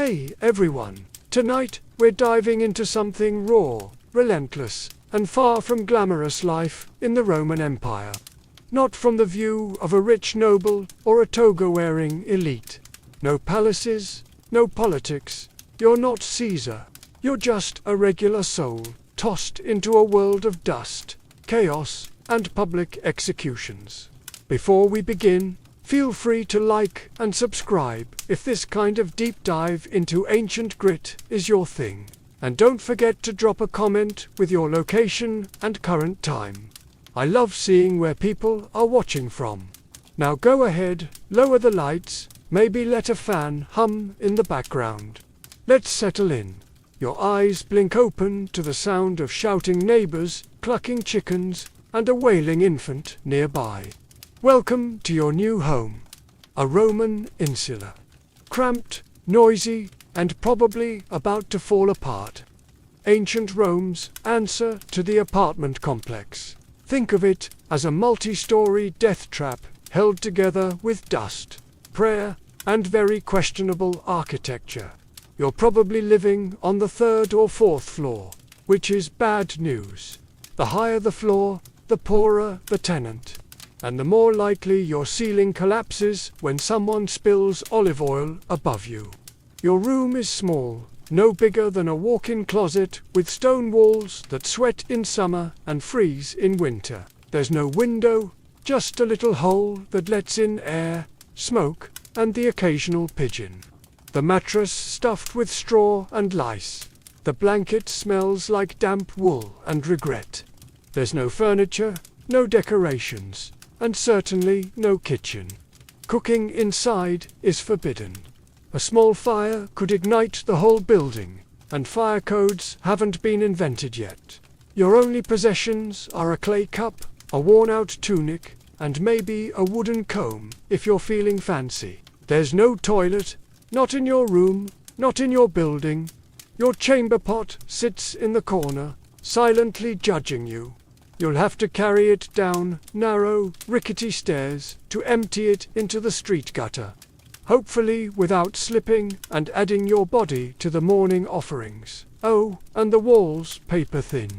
Hey everyone, tonight we're diving into something raw, relentless, and far from glamorous life in the Roman Empire. Not from the view of a rich noble or a toga-wearing elite. No palaces, no politics. You're not Caesar. You're just a regular soul, tossed into a world of dust, chaos, and public executions. Before we begin, feel free to like and subscribe if this kind of deep dive into ancient grit is your thing. And don't forget to drop a comment with your location and current time. I love seeing where people are watching from. Now go ahead, lower the lights, maybe let a fan hum in the background. Let's settle in. Your eyes blink open to the sound of shouting neighbors, clucking chickens, and a wailing infant nearby. Welcome to your new home, a Roman insula. Cramped, noisy, and probably about to fall apart. Ancient Rome's answer to the apartment complex. Think of it as a multi-story death trap held together with dust, prayer, and very questionable architecture. You're probably living on the 3rd or 4th floor, which is bad news. The higher the floor, the poorer the tenant. And the more likely your ceiling collapses when someone spills olive oil above you. Your room is small, no bigger than a walk-in closet with stone walls that sweat in summer and freeze in winter. There's no window, just a little hole that lets in air, smoke, and the occasional pigeon. The mattress stuffed with straw and lice. The blanket smells like damp wool and regret. There's no furniture, no decorations, and certainly no kitchen. Cooking inside is forbidden. A small fire could ignite the whole building, and fire codes haven't been invented yet. Your only possessions are a clay cup, a worn-out tunic, and maybe a wooden comb if you're feeling fancy. There's no toilet, not in your room, not in your building. Your chamber pot sits in the corner, silently judging you. You'll have to carry it down narrow, rickety stairs to empty it into the street gutter. Hopefully without slipping and adding your body to the morning offerings. Oh, and the walls paper thin.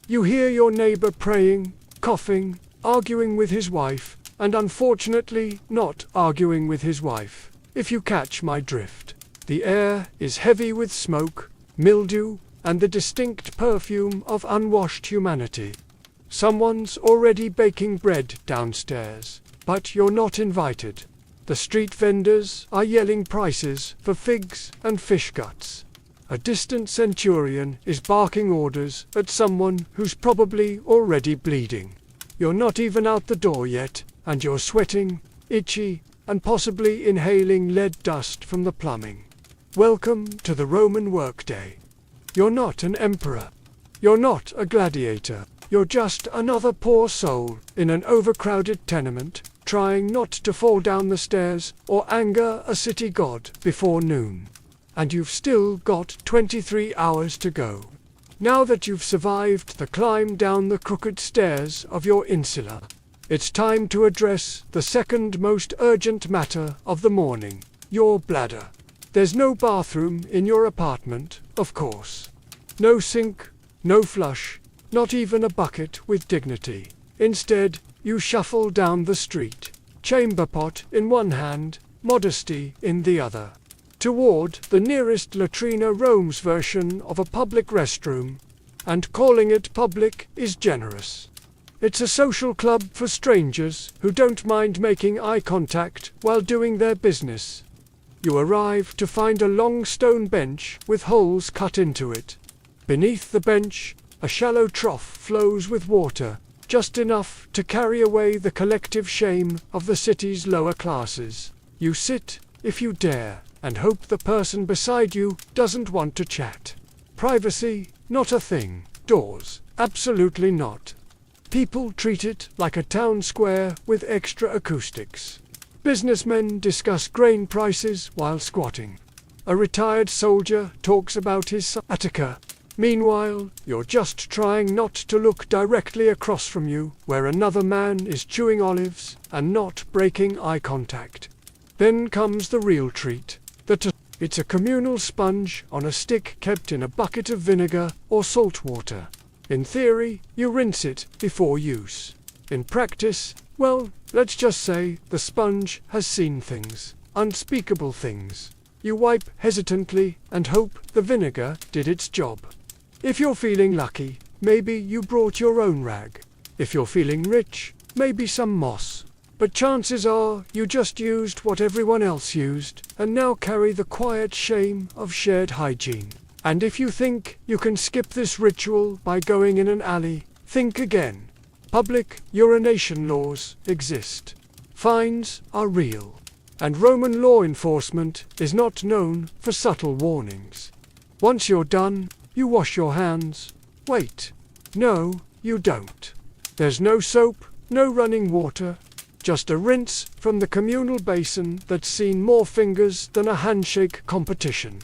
You hear your neighbor praying, coughing, arguing with his wife, and unfortunately not arguing with his wife, if you catch my drift. The air is heavy with smoke, mildew, and the distinct perfume of unwashed humanity. Someone's already baking bread downstairs, but you're not invited. The street vendors are yelling prices for figs and fish guts. A distant centurion is barking orders at someone who's probably already bleeding. You're not even out the door yet, and you're sweating, itchy, and possibly inhaling lead dust from the plumbing. Welcome to the Roman workday. You're not an emperor. You're not a gladiator. You're just another poor soul in an overcrowded tenement, trying not to fall down the stairs or anger a city god before noon. And you've still got 23 hours to go. Now that you've survived the climb down the crooked stairs of your insula, it's time to address the second most urgent matter of the morning, your bladder. There's no bathroom in your apartment, of course. No sink, no flush, not even a bucket with dignity. Instead, you shuffle down the street, chamber pot in one hand, modesty in the other, toward the nearest latrina Rome's version of a public restroom, and calling it public is generous. It's a social club for strangers who don't mind making eye contact while doing their business. You arrive to find a long stone bench with holes cut into it. Beneath the bench, a shallow trough flows with water, just enough to carry away the collective shame of the city's lower classes. You sit, if you dare, and hope the person beside you doesn't want to chat. Privacy, not a thing. Doors, absolutely not. People treat it like a town square with extra acoustics. Businessmen discuss grain prices while squatting. A retired soldier talks about his sciatica. Meanwhile, you're just trying not to look directly across from you, where another man is chewing olives and not breaking eye contact. Then comes the real treat, the It's a communal sponge on a stick kept in a bucket of vinegar or salt water. In theory, you rinse it before use. In practice, well, let's just say the sponge has seen things, unspeakable things. You wipe hesitantly and hope the vinegar did its job. If you're feeling lucky, maybe you brought your own rag. If you're feeling rich, maybe some moss. But chances are you just used what everyone else used and now carry the quiet shame of shared hygiene. And if you think you can skip this ritual by going in an alley, think again. Public urination laws exist. Fines are real. And Roman law enforcement is not known for subtle warnings. Once you're done, you wash your hands. Wait. No, you don't. There's no soap, no running water. Just a rinse from the communal basin that's seen more fingers than a handshake competition.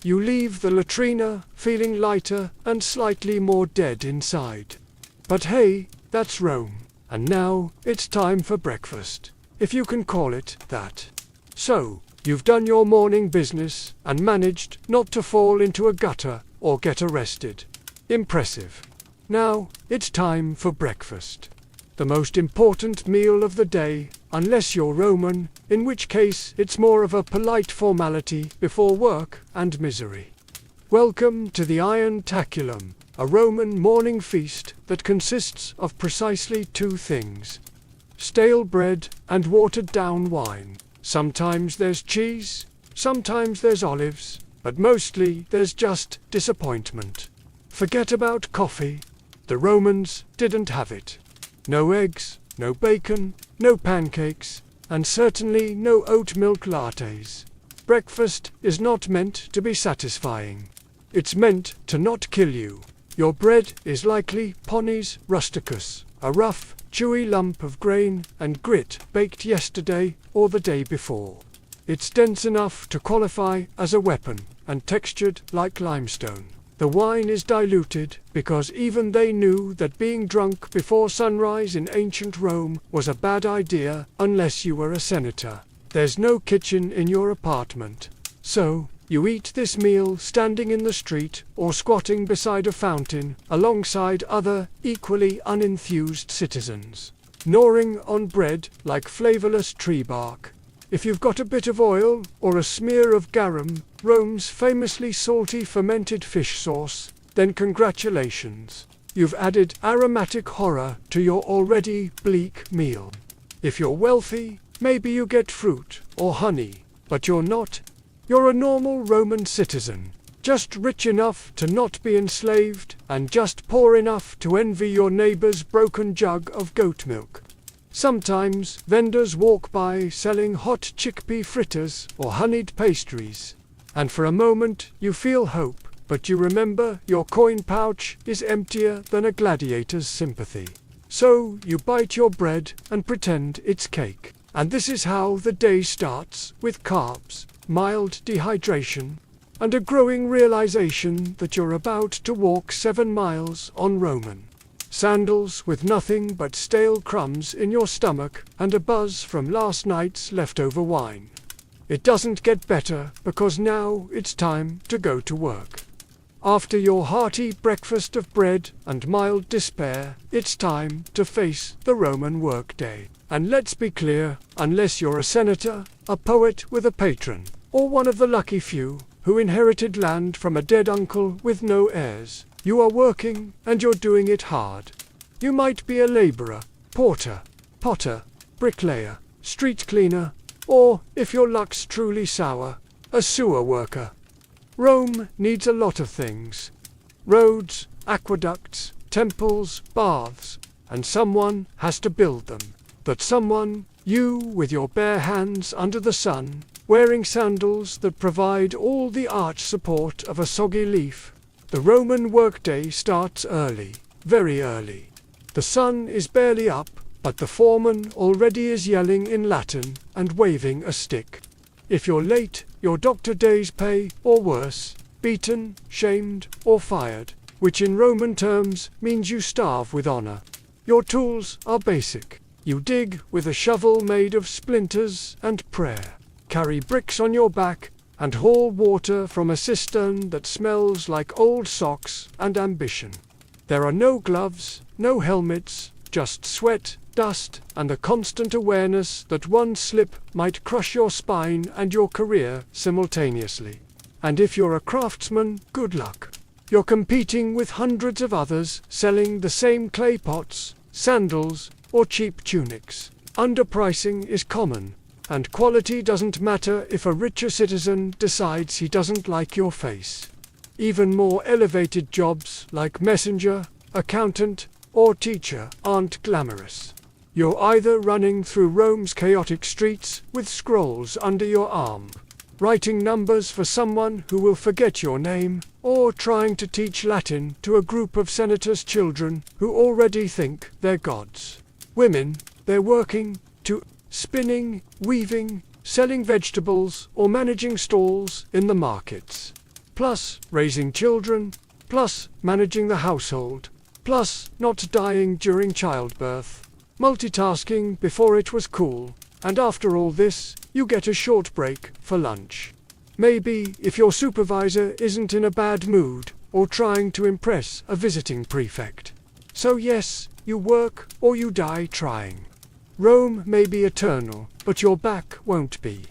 You leave the latrina feeling lighter and slightly more dead inside. But hey, that's Rome. And now it's time for breakfast, if you can call it that. So, you've done your morning business and managed not to fall into a gutter or get arrested. Impressive. Now, it's time for breakfast. The most important meal of the day, unless you're Roman, in which case it's more of a polite formality before work and misery. Welcome to the Iron Taculum, a Roman morning feast that consists of precisely two things: stale bread and watered-down wine. Sometimes there's cheese, sometimes there's olives, but mostly there's just disappointment. Forget about coffee. The Romans didn't have it. No eggs, no bacon, no pancakes, and certainly no oat milk lattes. Breakfast is not meant to be satisfying. It's meant to not kill you. Your bread is likely Ponies rusticus, a rough, chewy lump of grain and grit baked yesterday or the day before. It's dense enough to qualify as a weapon and textured like limestone. The wine is diluted because even they knew that being drunk before sunrise in ancient Rome was a bad idea unless you were a senator. There's no kitchen in your apartment. So, you eat this meal standing in the street or squatting beside a fountain alongside other equally unenthused citizens, gnawing on bread like flavorless tree bark. If you've got a bit of oil or a smear of garum, Rome's famously salty fermented fish sauce, then congratulations. You've added aromatic horror to your already bleak meal. If you're wealthy, maybe you get fruit or honey, but you're not. You're a normal Roman citizen, just rich enough to not be enslaved and just poor enough to envy your neighbor's broken jug of goat milk. Sometimes vendors walk by selling hot chickpea fritters or honeyed pastries, and for a moment you feel hope, but you remember your coin pouch is emptier than a gladiator's sympathy. So you bite your bread and pretend it's cake. And this is how the day starts, with carbs, mild dehydration, and a growing realization that you're about to walk 7 miles on Roman sandals with nothing but stale crumbs in your stomach and a buzz from last night's leftover wine. It doesn't get better because now it's time to go to work. After your hearty breakfast of bread and mild despair, it's time to face the Roman workday. And let's be clear, unless you're a senator, a poet with a patron, or one of the lucky few who inherited land from a dead uncle with no heirs, you are working and you're doing it hard. You might be a laborer, porter, potter, bricklayer, street cleaner, or, if your luck's truly sour, a sewer worker. Rome needs a lot of things: roads, aqueducts, temples, baths, and someone has to build them. That someone, you with your bare hands under the sun, wearing sandals that provide all the arch support of a soggy leaf. The Roman workday starts early, very early. The sun is barely up, but the foreman already is yelling in Latin and waving a stick. If you're late, your doctor days pay, or worse, beaten, shamed, or fired, which in Roman terms means you starve with honor. Your tools are basic. You dig with a shovel made of splinters and prayer. Carry bricks on your back, and haul water from a cistern that smells like old socks and ambition. There are no gloves, no helmets, just sweat, dust, and the constant awareness that one slip might crush your spine and your career simultaneously. And if you're a craftsman, good luck. You're competing with hundreds of others selling the same clay pots, sandals, or cheap tunics. Underpricing is common, and quality doesn't matter if a richer citizen decides he doesn't like your face. Even more elevated jobs like messenger, accountant, or teacher aren't glamorous. You're either running through Rome's chaotic streets with scrolls under your arm, writing numbers for someone who will forget your name, or trying to teach Latin to a group of senators' children who already think they're gods. Women, they're working to spinning, weaving, selling vegetables, or managing stalls in the markets. Plus raising children, plus managing the household, plus not dying during childbirth. Multitasking before it was cool, and after all this, you get a short break for lunch. Maybe if your supervisor isn't in a bad mood, or trying to impress a visiting prefect. So yes, you work or you die trying. Rome may be eternal, but your back won't be.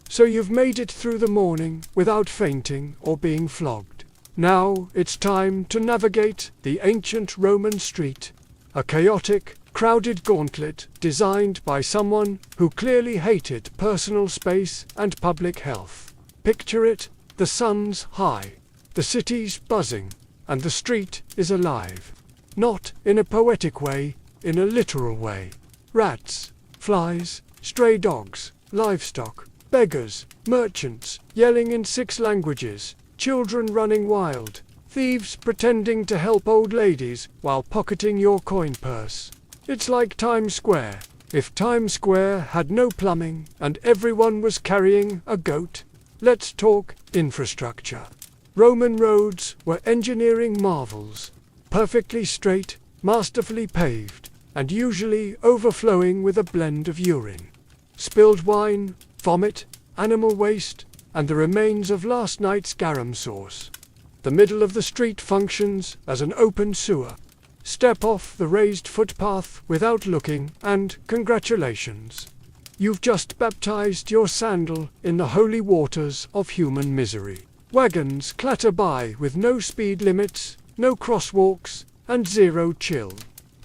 So you've made it through the morning without fainting or being flogged. Now it's time to navigate the ancient Roman street, a chaotic, crowded gauntlet designed by someone who clearly hated personal space and public health. Picture it, the sun's high, the city's buzzing, and the street is alive. Not in a poetic way, in a literal way. Rats, flies, stray dogs, livestock, beggars, merchants, yelling in 6 languages, children running wild, thieves pretending to help old ladies while pocketing your coin purse. It's like Times Square, if Times Square had no plumbing and everyone was carrying a goat. Let's talk infrastructure. Roman roads were engineering marvels, perfectly straight, masterfully paved, and usually overflowing with a blend of urine, spilled wine, vomit, animal waste, and the remains of last night's garum sauce. The middle of the street functions as an open sewer. Step off the raised footpath without looking, and congratulations. You've just baptized your sandal in the holy waters of human misery. Wagons clatter by with no speed limits, no crosswalks, and zero chill.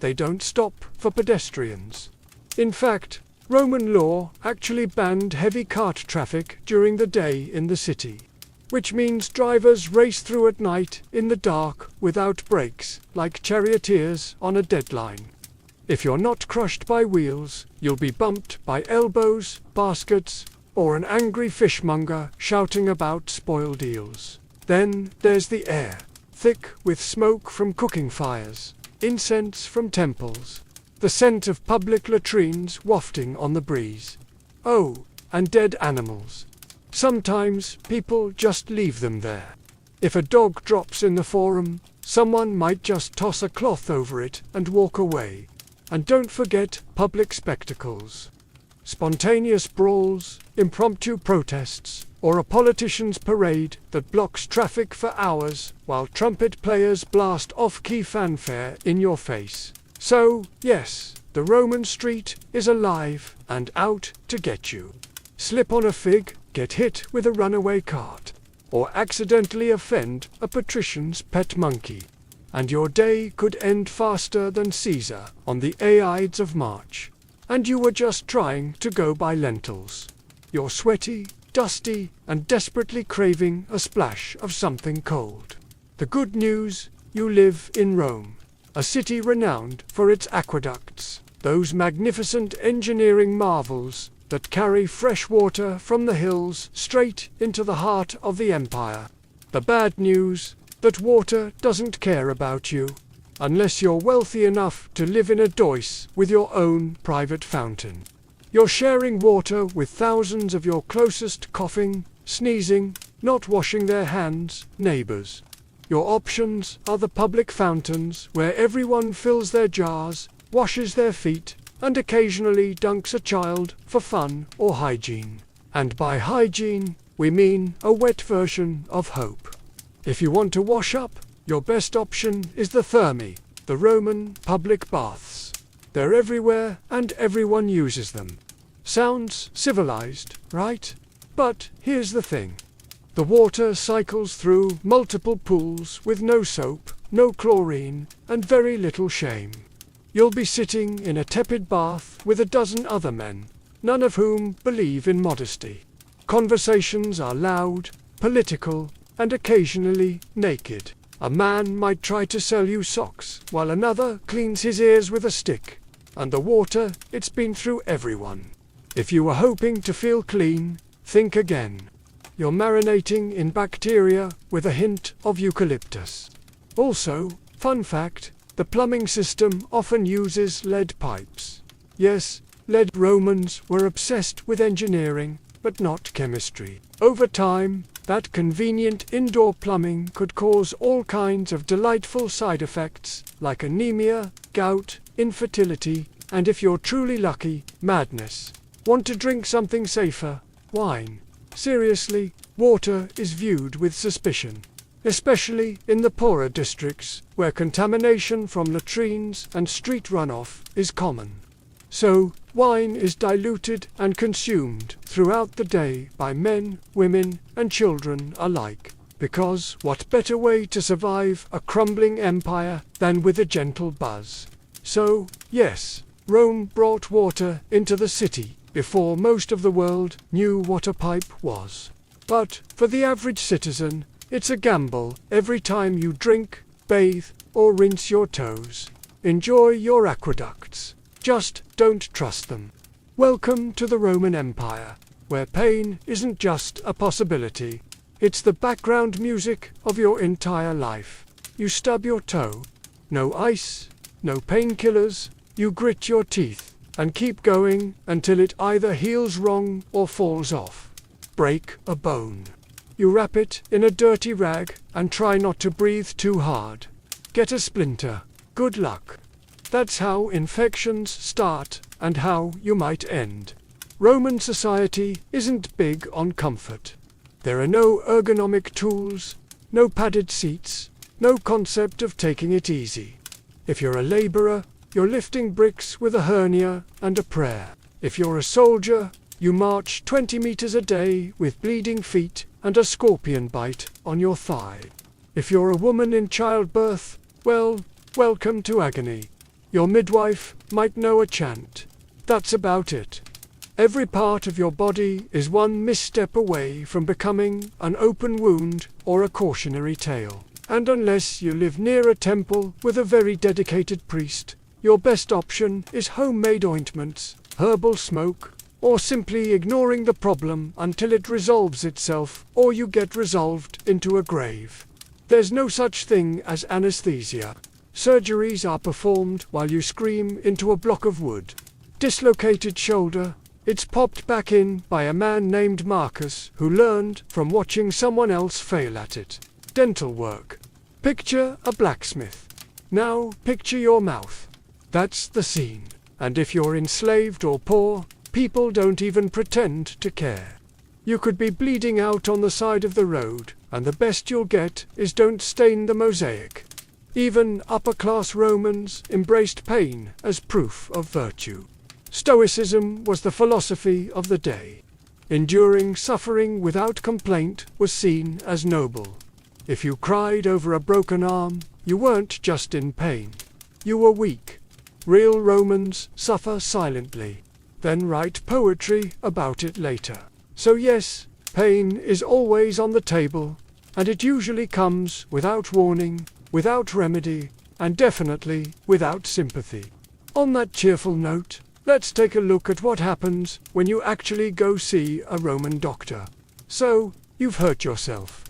They don't stop for pedestrians. In fact, Roman law actually banned heavy cart traffic during the day in the city, which means drivers race through at night in the dark without brakes, like charioteers on a deadline. If you're not crushed by wheels, you'll be bumped by elbows, baskets, or an angry fishmonger shouting about spoiled eels. Then there's the air, thick with smoke from cooking fires, incense from temples, the scent of public latrines wafting on the breeze. Oh, and dead animals. Sometimes people just leave them there. If a dog drops in the forum, someone might just toss a cloth over it and walk away. And don't forget public spectacles. Spontaneous brawls, impromptu protests, or a politician's parade that blocks traffic for hours while trumpet players blast off-key fanfare in your face. So, yes, the Roman street is alive and out to get you. Slip on a fig, get hit with a runaway cart, or accidentally offend a patrician's pet monkey, and your day could end faster than Caesar on the Ides of March. And you were just trying to go buy lentils. You're sweaty, dusty, and desperately craving a splash of something cold. The good news, you live in Rome, a city renowned for its aqueducts, those magnificent engineering marvels that carry fresh water from the hills straight into the heart of the empire. The bad news, that water doesn't care about you, unless you're wealthy enough to live in a Deutz with your own private fountain. You're sharing water with thousands of your closest coughing, sneezing, not washing their hands neighbors. Your options are the public fountains where everyone fills their jars, washes their feet, and occasionally dunks a child for fun or hygiene. And by hygiene, we mean a wet version of hope. If you want to wash up, your best option is the thermae, the Roman public baths. They're everywhere and everyone uses them. Sounds civilized, right? But here's the thing. The water cycles through multiple pools with no soap, no chlorine, and very little shame. You'll be sitting in a tepid bath with a dozen other men, none of whom believe in modesty. Conversations are loud, political, and occasionally naked. A man might try to sell you socks, while another cleans his ears with a stick. And the water, it's been through everyone. If you were hoping to feel clean, think again. You're marinating in bacteria with a hint of eucalyptus. Also, fun fact, the plumbing system often uses lead pipes. Yes, lead Romans were obsessed with engineering, but not chemistry. Over time, that convenient indoor plumbing could cause all kinds of delightful side effects, like anemia, gout, infertility, and if you're truly lucky, madness. Want to drink something safer? Wine. Seriously, water is viewed with suspicion, especially in the poorer districts, where contamination from latrines and street runoff is common. So, wine is diluted and consumed throughout the day by men, women, and children alike. Because what better way to survive a crumbling empire than with a gentle buzz? So, yes, Rome brought water into the city before most of the world knew what a pipe was. But for the average citizen, it's a gamble every time you drink, bathe, or rinse your toes. Enjoy your aqueducts. Just don't trust them. Welcome to the Roman Empire, where pain isn't just a possibility. It's the background music of your entire life. You stub your toe. No ice, no painkillers. You grit your teeth and keep going until it either heals wrong or falls off. Break a bone. You wrap it in a dirty rag and try not to breathe too hard. Get a splinter. Good luck. That's how infections start and how you might end. Roman society isn't big on comfort. There are no ergonomic tools, no padded seats, no concept of taking it easy. If you're a laborer, you're lifting bricks with a hernia and a prayer. If you're a soldier, you march 20 meters a day with bleeding feet and a scorpion bite on your thigh. If you're a woman in childbirth, well, welcome to agony. Your midwife might know a chant. That's about it. Every part of your body is one misstep away from becoming an open wound or a cautionary tale. And unless you live near a temple with a very dedicated priest, your best option is homemade ointments, herbal smoke, or simply ignoring the problem until it resolves itself or you get resolved into a grave. There's no such thing as anesthesia. Surgeries are performed while you scream into a block of wood. Dislocated shoulder, it's popped back in by a man named Marcus who learned from watching someone else fail at it. Dental work. Picture a blacksmith. Now picture your mouth. That's the scene. And if you're enslaved or poor, people don't even pretend to care. You could be bleeding out on the side of the road, and the best you'll get is don't stain the mosaic. Even upper-class Romans embraced pain as proof of virtue. Stoicism was the philosophy of the day. Enduring suffering without complaint was seen as noble. If you cried over a broken arm, you weren't just in pain. You were weak. Real Romans suffer silently, then write poetry about it later. So yes, pain is always on the table, and it usually comes without warning, without remedy, and definitely without sympathy. On that cheerful note, let's take a look at what happens when you actually go see a Roman doctor. So, you've hurt yourself.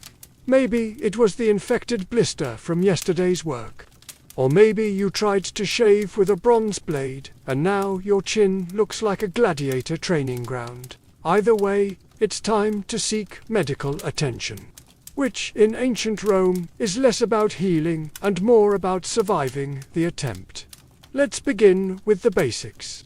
Maybe it was the infected blister from yesterday's work. Or maybe you tried to shave with a bronze blade, and now your chin looks like a gladiator training ground. Either way, it's time to seek medical attention, which in ancient Rome is less about healing and more about surviving the attempt. Let's begin with the basics.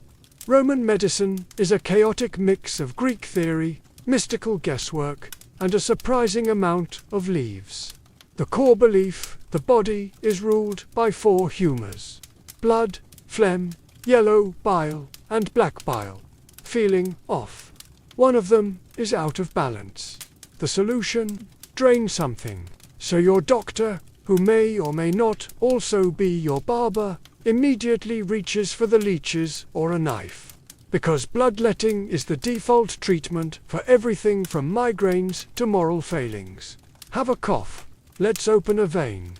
Roman medicine is a chaotic mix of Greek theory, mystical guesswork, and a surprising amount of leaves. The core belief: the body is ruled by 4 humors: blood, phlegm, yellow bile, and black bile. Feeling off. One of them is out of balance. The solution: drain something. So your doctor, who may or may not also be your barber, immediately reaches for the leeches or a knife. Because bloodletting is the default treatment for everything from migraines to moral failings. Have a cough. Let's open a vein.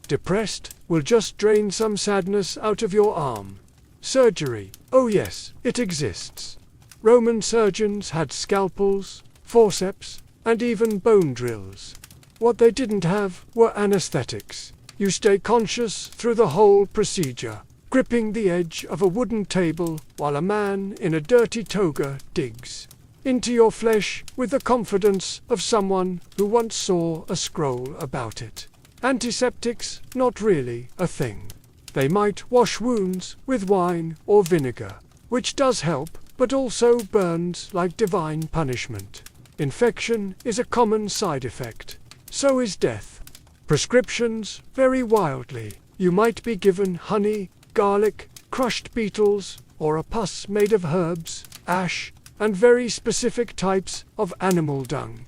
Depressed? We'll just drain some sadness out of your arm. Surgery. Oh yes, it exists. Roman surgeons had scalpels, forceps, and even bone drills. What they didn't have were anesthetics. You stay conscious through the whole procedure, gripping the edge of a wooden table while a man in a dirty toga digs into your flesh with the confidence of someone who once saw a scroll about it. Antiseptics, not really a thing. They might wash wounds with wine or vinegar, which does help, but also burns like divine punishment. Infection is a common side effect. So is death. Prescriptions vary wildly. You might be given honey, garlic, crushed beetles, or a pus made of herbs, ash, and very specific types of animal dung.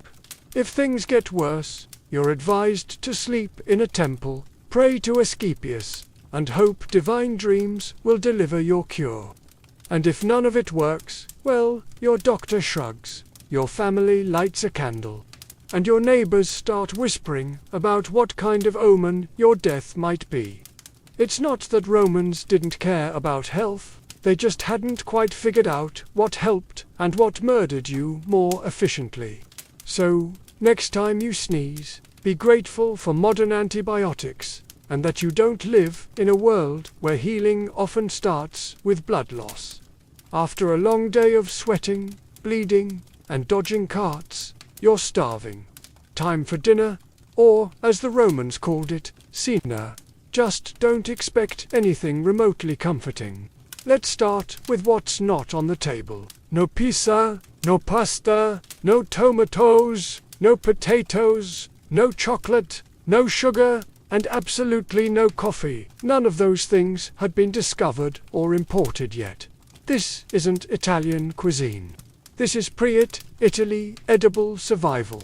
If things get worse, you're advised to sleep in a temple, pray to Asclepius, and hope divine dreams will deliver your cure. And if none of it works, well, your doctor shrugs, your family lights a candle, and your neighbors start whispering about what kind of omen your death might be. It's not that Romans didn't care about health, they just hadn't quite figured out what helped and what murdered you more efficiently. So, next time you sneeze, be grateful for modern antibiotics, and that you don't live in a world where healing often starts with blood loss. After a long day of sweating, bleeding, and dodging carts, you're starving. Time for dinner, or, as the Romans called it, cena. Just don't expect anything remotely comforting. Let's start with what's not on the table. No pizza, no pasta, no tomatoes, no potatoes, no chocolate, no sugar, and absolutely no coffee. None of those things had been discovered or imported yet. This isn't Italian cuisine. This is pre-Italy edible survival.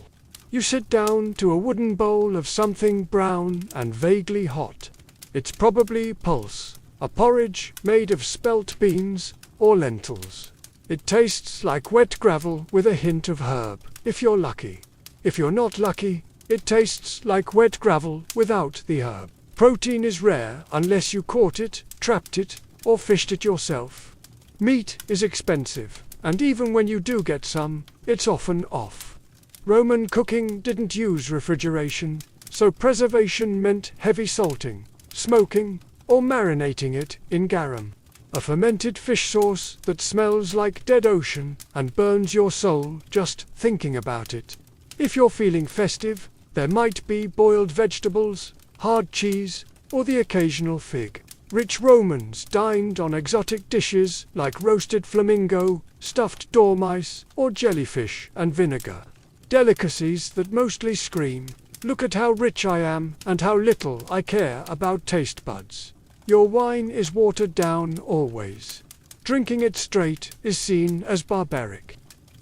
You sit down to a wooden bowl of something brown and vaguely hot. It's probably pulse, a porridge made of spelt beans or lentils. It tastes like wet gravel with a hint of herb, if you're lucky. If you're not lucky, it tastes like wet gravel without the herb. Protein is rare unless you caught it, trapped it, or fished it yourself. Meat is expensive, and even when you do get some, it's often off. Roman cooking didn't use refrigeration, so preservation meant heavy salting, smoking, or marinating it in garum, a fermented fish sauce that smells like dead ocean and burns your soul just thinking about it. If you're feeling festive, there might be boiled vegetables, hard cheese, or the occasional fig. Rich Romans dined on exotic dishes like roasted flamingo, stuffed dormice, or jellyfish and vinegar. Delicacies that mostly scream, "Look at how rich I am and how little I care about taste buds." Your wine is watered down always. Drinking it straight is seen as barbaric.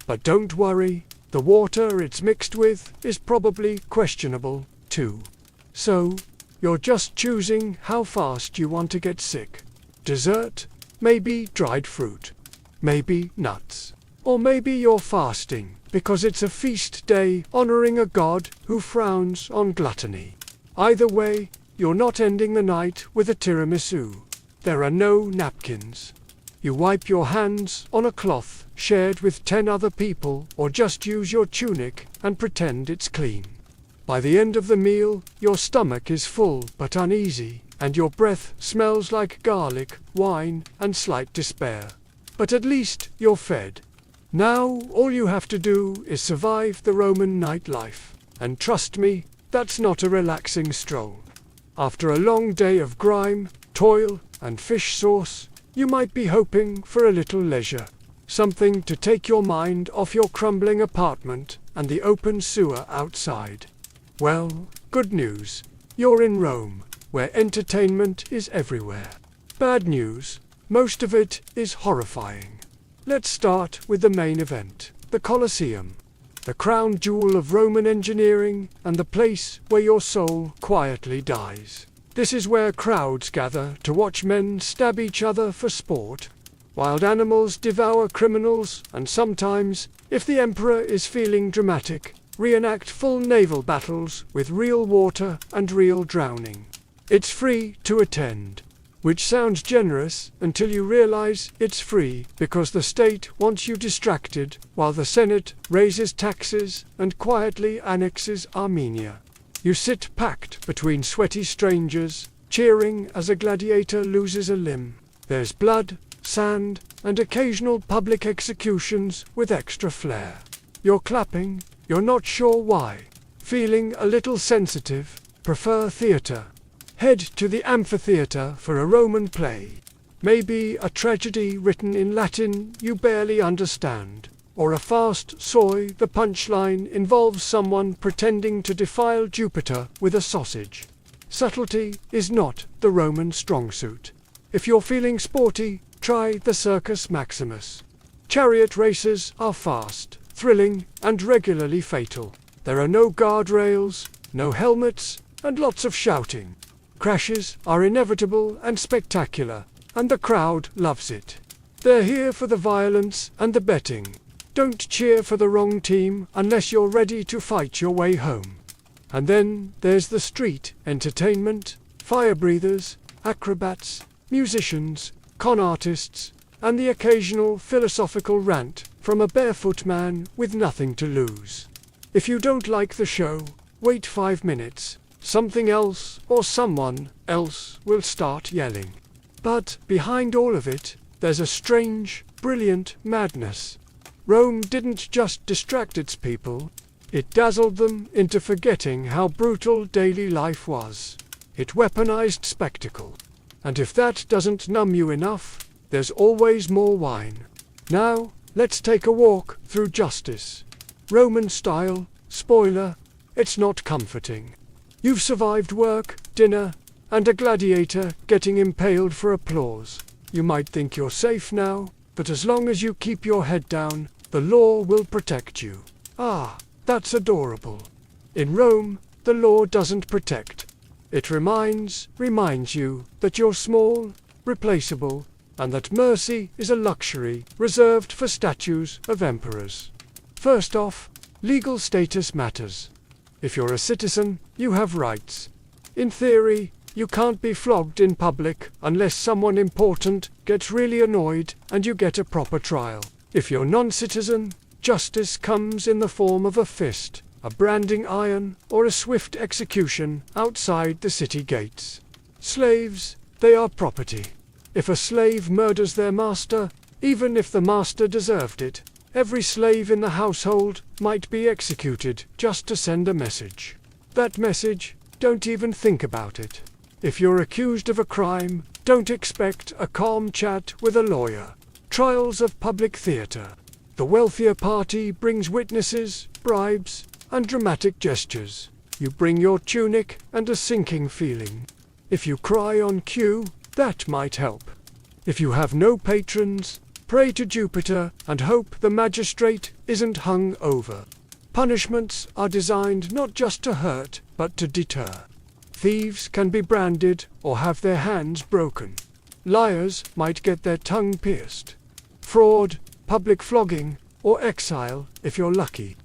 But don't worry, the water it's mixed with is probably questionable, too. So, you're just choosing how fast you want to get sick. Dessert? Maybe dried fruit. Maybe nuts. Or maybe you're fasting because it's a feast day honoring a god who frowns on gluttony. Either way, you're not ending the night with a tiramisu. There are no napkins. You wipe your hands on a cloth shared with 10 other people, or just use your tunic and pretend it's clean. By the end of the meal, your stomach is full but uneasy, and your breath smells like garlic, wine, and slight despair. But at least you're fed. Now all you have to do is survive the Roman nightlife, and trust me, that's not a relaxing stroll. After a long day of grime, toil, and fish sauce, you might be hoping for a little leisure, something to take your mind off your crumbling apartment and the open sewer outside. Well, good news. You're in Rome, where entertainment is everywhere. Bad news. Most of it is horrifying. Let's start with the main event, the Colosseum. The crown jewel of Roman engineering and the place where your soul quietly dies. This is where crowds gather to watch men stab each other for sport. Wild animals devour criminals, and sometimes, if the emperor is feeling dramatic, reenact full naval battles with real water and real drowning. It's free to attend, which sounds generous until you realize it's free because the state wants you distracted while the Senate raises taxes and quietly annexes Armenia. You sit packed between sweaty strangers, cheering as a gladiator loses a limb. There's blood, sand, and occasional public executions with extra flair. You're clapping, you're not sure why. Feeling a little sensitive, prefer theatre. Head to the amphitheatre for a Roman play. Maybe a tragedy written in Latin you barely understand. Or a fast soy, the punchline involves someone pretending to defile Jupiter with a sausage. Subtlety is not the Roman strong suit. If you're feeling sporty, try the Circus Maximus. Chariot races are fast, thrilling, and regularly fatal. There are no guardrails, no helmets, and lots of shouting. Crashes are inevitable and spectacular, and the crowd loves it. They're here for the violence and the betting. Don't cheer for the wrong team unless you're ready to fight your way home. And then there's the street entertainment, fire breathers, acrobats, musicians, con artists, and the occasional philosophical rant from a barefoot man with nothing to lose. If you don't like the show, wait 5 minutes. Something else or someone else will start yelling. But behind all of it, there's a strange, brilliant madness. Rome didn't just distract its people, it dazzled them into forgetting how brutal daily life was. It weaponized spectacle. And if that doesn't numb you enough, there's always more wine. Now, let's take a walk through justice. Roman style, spoiler, it's not comforting. You've survived work, dinner, and a gladiator getting impaled for applause. You might think you're safe now, but as long as you keep your head down, the law will protect you. Ah, that's adorable. In Rome, the law doesn't protect. It reminds you that you're small, replaceable, and that mercy is a luxury reserved for statues of emperors. First off, legal status matters. If you're a citizen, you have rights. In theory, you can't be flogged in public unless someone important gets really annoyed and you get a proper trial. If you're non-citizen, justice comes in the form of a fist, a branding iron, or a swift execution outside the city gates. Slaves, they are property. If a slave murders their master, even if the master deserved it, every slave in the household might be executed just to send a message. That message, don't even think about it. If you're accused of a crime, don't expect a calm chat with a lawyer. Trials of public theatre. The wealthier party brings witnesses, bribes, and dramatic gestures. You bring your tunic and a sinking feeling. If you cry on cue, that might help. If you have no patrons, pray to Jupiter and hope the magistrate isn't hung over. Punishments are designed not just to hurt, but to deter. Thieves can be branded or have their hands broken. Liars might get their tongue pierced. Fraud, public flogging, or exile if you're lucky.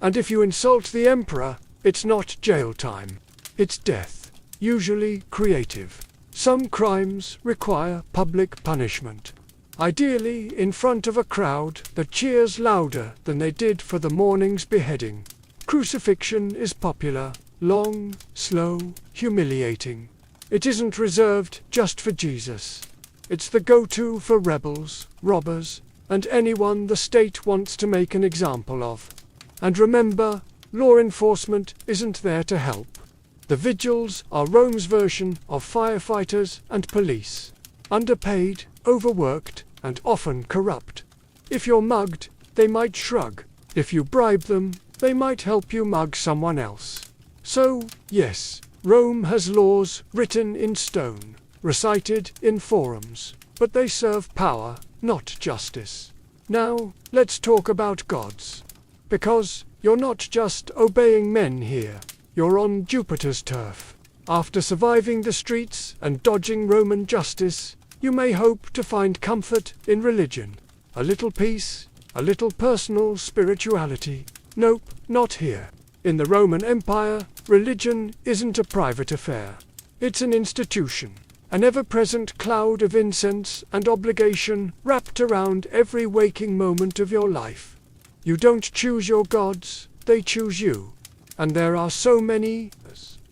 And if you insult the emperor, it's not jail time. It's death, usually creative. Some crimes require public punishment. Ideally in front of a crowd that cheers louder than they did for the morning's beheading. Crucifixion is popular, long, slow, humiliating. It isn't reserved just for Jesus. It's the go-to for rebels, robbers, and anyone the state wants to make an example of. And remember, law enforcement isn't there to help. The vigils are Rome's version of firefighters and police. Underpaid, overworked, and often corrupt. If you're mugged, they might shrug. If you bribe them, they might help you mug someone else. So, yes, Rome has laws written in stone, recited in forums, but they serve power, not justice. Now, let's talk about gods. Because you're not just obeying men here, you're on Jupiter's turf. After surviving the streets and dodging Roman justice, you may hope to find comfort in religion. A little peace, a little personal spirituality. Nope, not here. In the Roman Empire, religion isn't a private affair. It's an institution, an ever-present cloud of incense and obligation wrapped around every waking moment of your life. You don't choose your gods, they choose you. And there are so many,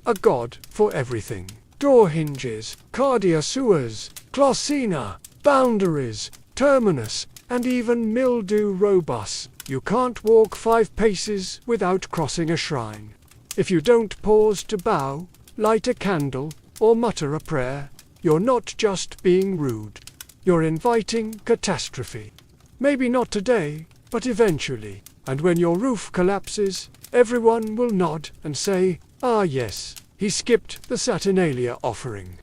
a god for everything. Door hinges, cardia suas, Glossina, boundaries, terminus, and even mildew robus. You can't walk 5 paces without crossing a shrine. If you don't pause to bow, light a candle, or mutter a prayer, you're not just being rude. You're inviting catastrophe. Maybe not today, but eventually. And when your roof collapses, everyone will nod and say, "Ah yes, he skipped the Saturnalia offering."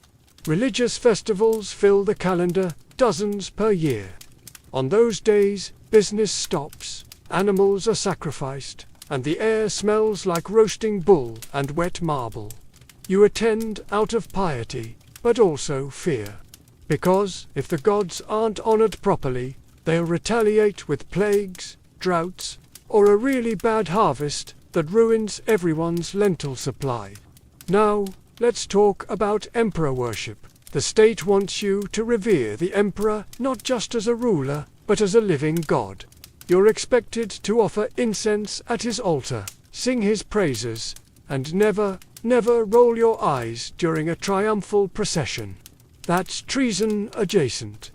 Religious festivals fill the calendar, dozens per year. On those days, business stops, animals are sacrificed, and the air smells like roasting bull and wet marble. You attend out of piety, but also fear. Because if the gods aren't honored properly, they'll retaliate with plagues, droughts, or a really bad harvest that ruins everyone's lentil supply. Now, let's talk about emperor worship. The state wants you to revere the emperor not just as a ruler, but as a living god. You're expected to offer incense at his altar, sing his praises, and never roll your eyes during a triumphal procession. That's treason adjacent.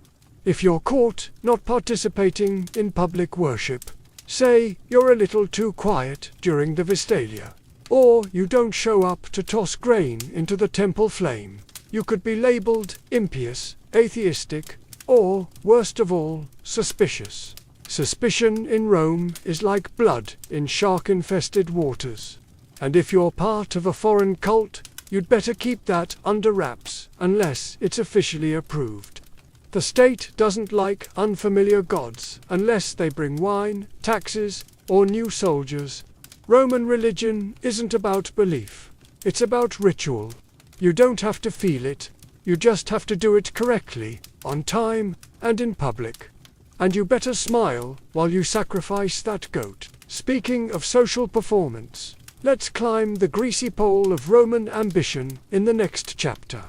If you're caught not participating in public worship, say you're a little too quiet during the Vestalia, or you don't show up to toss grain into the temple flame, you could be labeled impious, atheistic, or, worst of all, suspicious. Suspicion in Rome is like blood in shark-infested waters. And if you're part of a foreign cult, you'd better keep that under wraps unless it's officially approved. The state doesn't like unfamiliar gods unless they bring wine, taxes, or new soldiers. Roman religion isn't about belief. It's about ritual. You don't have to feel it. You just have to do it correctly, on time, and in public. And you better smile while you sacrifice that goat. Speaking of social performance, let's climb the greasy pole of Roman ambition in the next chapter.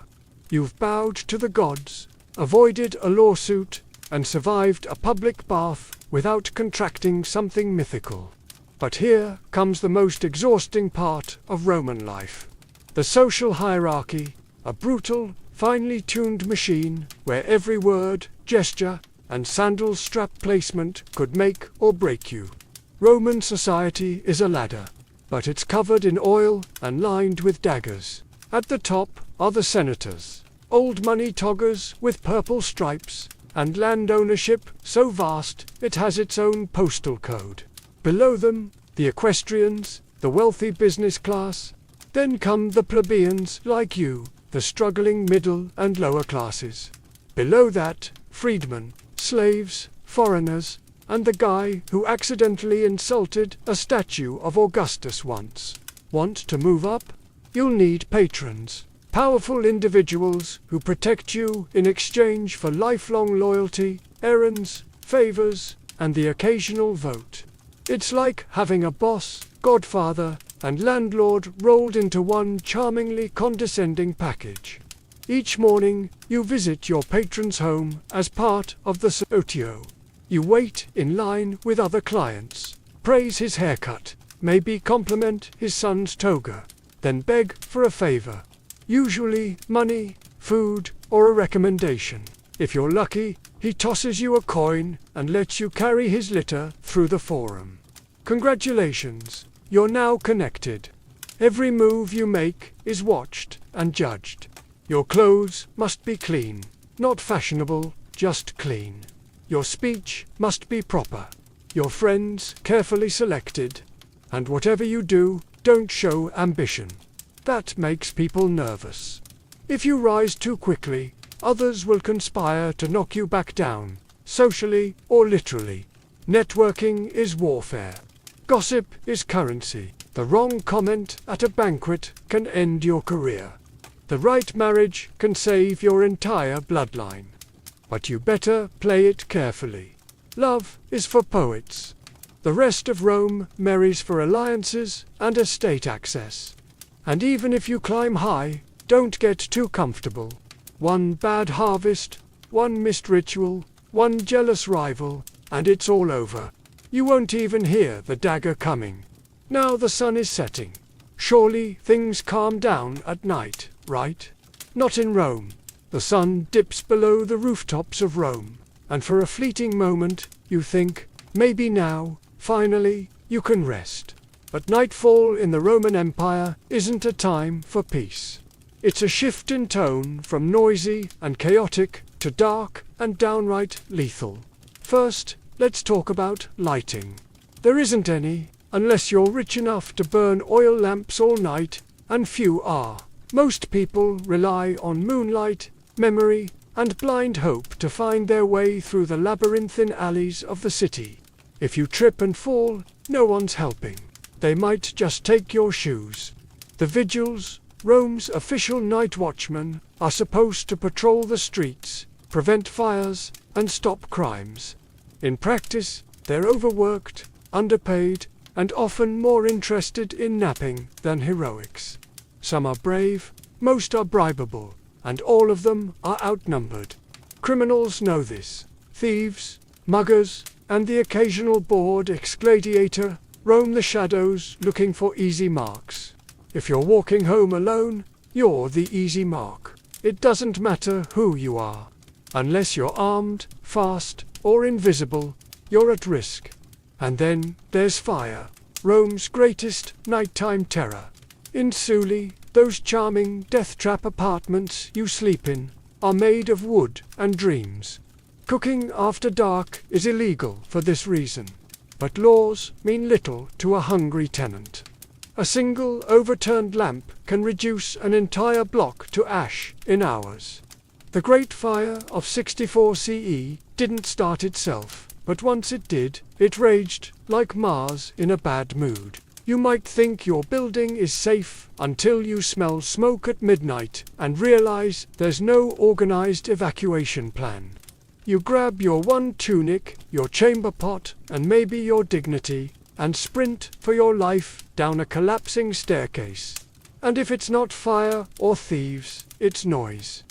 You've bowed to the gods, avoided a lawsuit, and survived a public bath without contracting something mythical. But here comes the most exhausting part of Roman life. The social hierarchy, a brutal, finely tuned machine where every word, gesture, and sandal strap placement could make or break you. Roman society is a ladder, but it's covered in oil and lined with daggers. At the top are the senators, old money togas with purple stripes, and land ownership so vast it has its own postal code. Below them, the equestrians, the wealthy business class. Then come the plebeians like you, the struggling middle and lower classes. Below that, freedmen, slaves, foreigners, and the guy who accidentally insulted a statue of Augustus once. Want to move up? You'll need patrons, powerful individuals who protect you in exchange for lifelong loyalty, errands, favors, and the occasional vote. It's like having a boss, godfather, and landlord rolled into one charmingly condescending package. Each morning, you visit your patron's home as part of the Sotio. You wait in line with other clients, praise his haircut, maybe compliment his son's toga, then beg for a favor. Usually money, food, or a recommendation. If you're lucky, he tosses you a coin and lets you carry his litter through the forum. Congratulations, you're now connected. Every move you make is watched and judged. Your clothes must be clean, not fashionable, just clean. Your speech must be proper. Your friends carefully selected. And whatever you do, don't show ambition. That makes people nervous. If you rise too quickly, others will conspire to knock you back down, socially or literally. Networking is warfare. Gossip is currency. The wrong comment at a banquet can end your career. The right marriage can save your entire bloodline. But you better play it carefully. Love is for poets. The rest of Rome marries for alliances and estate access. And even if you climb high, don't get too comfortable. One bad harvest, one missed ritual, one jealous rival, and it's all over. You won't even hear the dagger coming. Now the sun is setting. Surely things calm down at night, right? Not in Rome. The sun dips below the rooftops of Rome, and for a fleeting moment, you think, maybe now, finally, you can rest. But nightfall in the Roman Empire isn't a time for peace. It's a shift in tone from noisy and chaotic to dark and downright lethal. First, let's talk about lighting. There isn't any, unless you're rich enough to burn oil lamps all night, and few are. Most people rely on moonlight, memory, and blind hope to find their way through the labyrinthine alleys of the city. If you trip and fall, no one's helping. They might just take your shoes. The vigils, Rome's official night watchmen, are supposed to patrol the streets, prevent fires, and stop crimes. In practice, they're overworked, underpaid, and often more interested in napping than heroics. Some are brave, most are bribable, and all of them are outnumbered. Criminals know this. Thieves, muggers, and the occasional bored ex-gladiator roam the shadows looking for easy marks. If you're walking home alone, you're the easy mark. It doesn't matter who you are. Unless you're armed, fast, or invisible, you're at risk. And then there's fire, Rome's greatest nighttime terror. In Suli, those charming death trap apartments you sleep in are made of wood and dreams. Cooking after dark is illegal for this reason. But laws mean little to a hungry tenant. A single overturned lamp can reduce an entire block to ash in hours. The Great Fire of 64 CE didn't start itself, but once it did, it raged like Mars in a bad mood. You might think your building is safe until you smell smoke at midnight and realize there's no organized evacuation plan. You grab your one tunic, your chamber pot, and maybe your dignity, and sprint for your life down a collapsing staircase. And if it's not fire or thieves, it's noise.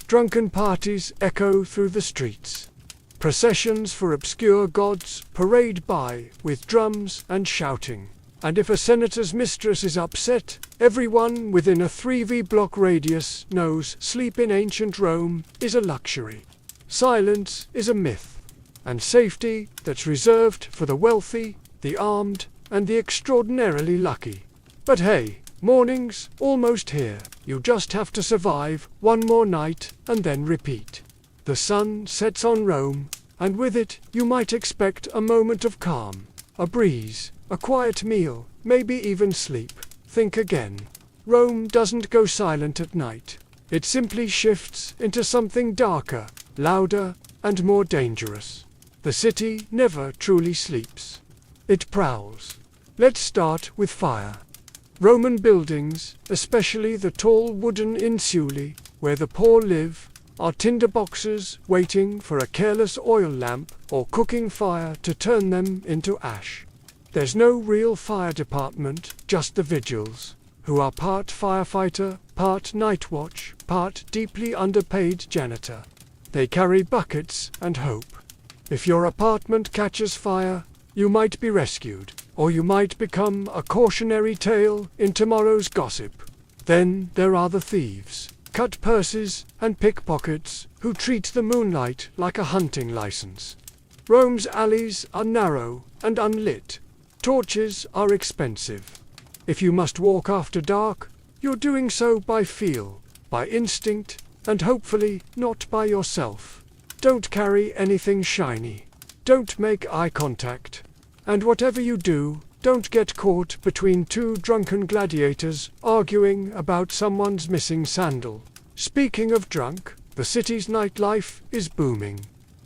Drunken parties echo through the streets. Processions for obscure gods parade by with drums and shouting. And if a senator's mistress is upset, everyone within a 3V block radius knows sleep in ancient Rome is a luxury. Silence is a myth, and safety that's reserved for the wealthy, the armed, and the extraordinarily lucky. But hey, morning's almost here. You just have to survive one more night and then repeat. The sun sets on Rome, and with it you might expect a moment of calm, a breeze, a quiet meal, maybe even sleep. Think again. Rome doesn't go silent at night. It simply shifts into something darker, louder, and more dangerous. The city never truly sleeps. It prowls. Let's start with fire. Roman buildings, especially the tall wooden insulae, where the poor live, are tinderboxes waiting for a careless oil lamp or cooking fire to turn them into ash. There's no real fire department, just the vigils, who are part firefighter, part night watch, part deeply underpaid janitor. They carry buckets and hope. If your apartment catches fire, you might be rescued, or you might become a cautionary tale in tomorrow's gossip. Then there are the thieves, cut purses, and pickpockets who treat the moonlight like a hunting license. Rome's alleys are narrow and unlit. Torches are expensive. If you must walk after dark, you're doing so by feel, by instinct, and hopefully not by yourself. Don't carry anything shiny. Don't make eye contact. And whatever you do, Don't get caught between two drunken gladiators arguing about someone's missing sandal. Speaking of drunk, the city's nightlife is booming.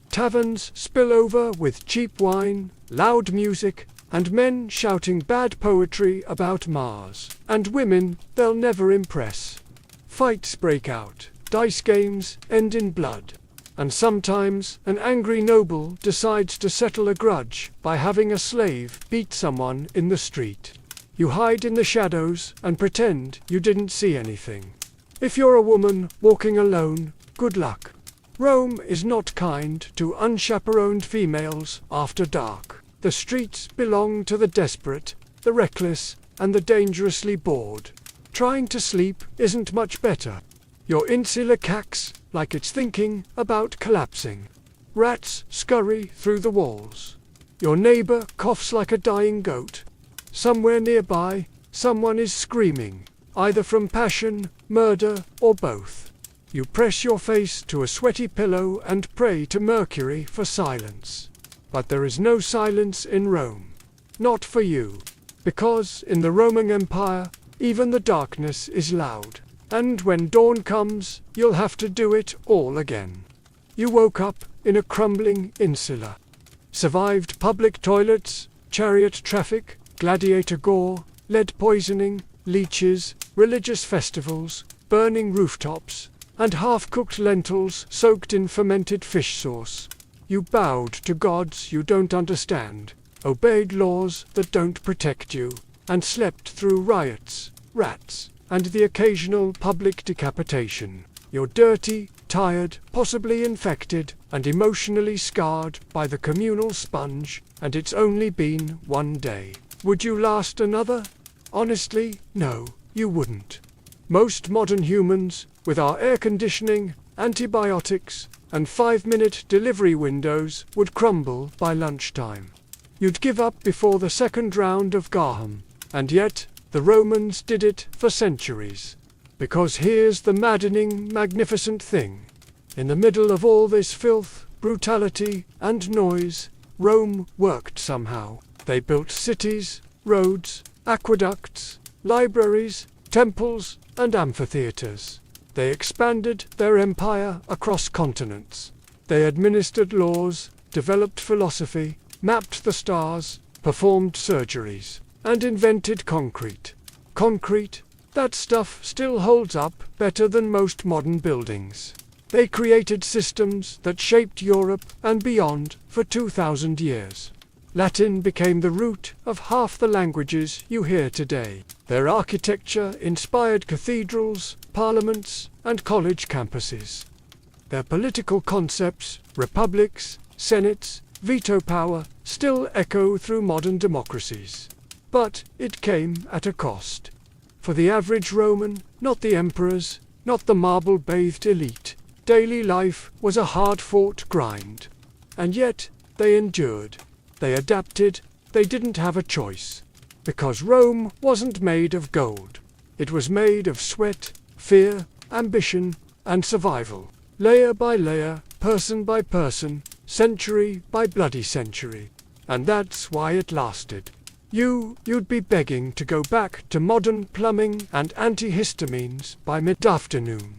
Taverns spill over with cheap wine, loud music, and men shouting bad poetry about Mars. And women they'll never impress. Fights break out, dice games end in blood. And sometimes an angry noble decides to settle a grudge by having a slave beat someone in the street. You hide in the shadows and pretend you didn't see anything. If you're a woman walking alone, good luck. Rome is not kind to unchaperoned females after dark. The streets belong to the desperate, the reckless, and the dangerously bored. Trying to sleep isn't much better. Your insula cacks like it's thinking about collapsing. Rats scurry through the walls. Your neighbor coughs like a dying goat. Somewhere nearby, someone is screaming, either from passion, murder, or both. You press your face to a sweaty pillow and pray to Mercury for silence. But there is no silence in Rome. Not for you. Because in the Roman Empire, even the darkness is loud. And when dawn comes, you'll have to do it all again. You woke up in a crumbling insula. Survived public toilets, chariot traffic, gladiator gore, lead poisoning, leeches, religious festivals, burning rooftops, and half-cooked lentils soaked in fermented fish sauce. You bowed to gods you don't understand, obeyed laws that don't protect you, and slept through riots, rats, and the occasional public decapitation. You're dirty, tired, possibly infected, and emotionally scarred by the communal sponge, and it's only been one day. Would you last another? Honestly, no, you wouldn't. Most modern humans, with our air conditioning, antibiotics, and 5-minute delivery windows, would crumble by lunchtime. You'd give up before the second round of Garham. And yet, the Romans did it for centuries. Because here's the maddening, magnificent thing. In the middle of all this filth, brutality, and noise, Rome worked somehow. They built cities, roads, aqueducts, libraries, temples, and amphitheaters. They expanded their empire across continents. They administered laws, developed philosophy, mapped the stars, performed surgeries, and invented concrete. Concrete, that stuff still holds up better than most modern buildings. They created systems that shaped Europe and beyond for 2,000 years. Latin became the root of half the languages you hear today. Their architecture inspired cathedrals, parliaments, and college campuses. Their political concepts, republics, senates, veto power, still echo through modern democracies. But it came at a cost. For the average Roman, not the emperors, not the marble-bathed elite, daily life was a hard-fought grind. And yet, they endured. They adapted. They didn't have a choice. Because Rome wasn't made of gold. It was made of sweat, fear, ambition, and survival. Layer by layer, person by person, century by bloody century. And that's why it lasted. You'd be begging to go back to modern plumbing and antihistamines by mid-afternoon.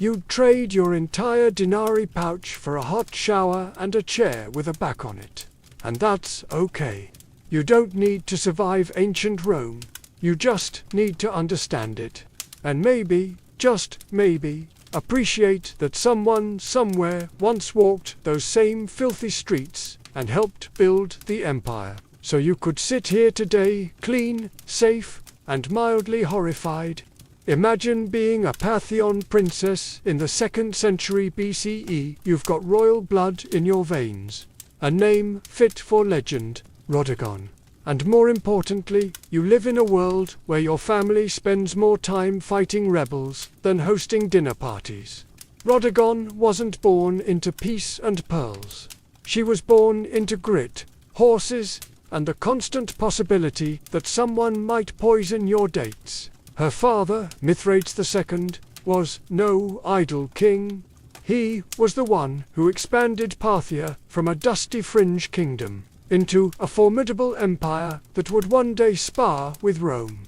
You'd trade your entire denarii pouch for a hot shower and a chair with a back on it. And that's okay. You don't need to survive ancient Rome. You just need to understand it. And maybe, just maybe, appreciate that someone somewhere once walked those same filthy streets and helped build the empire. So you could sit here today, clean, safe, and mildly horrified. Imagine being a Parthian princess in the 2nd century BCE. You've got royal blood in your veins. A name fit for legend, Rhodogon. And more importantly, you live in a world where your family spends more time fighting rebels than hosting dinner parties. Rhodogon wasn't born into peace and pearls. She was born into grit, horses, and the constant possibility that someone might poison your dates. Her father, Mithridates II, was no idle king. He was the one who expanded Parthia from a dusty fringe kingdom into a formidable empire that would one day spar with Rome.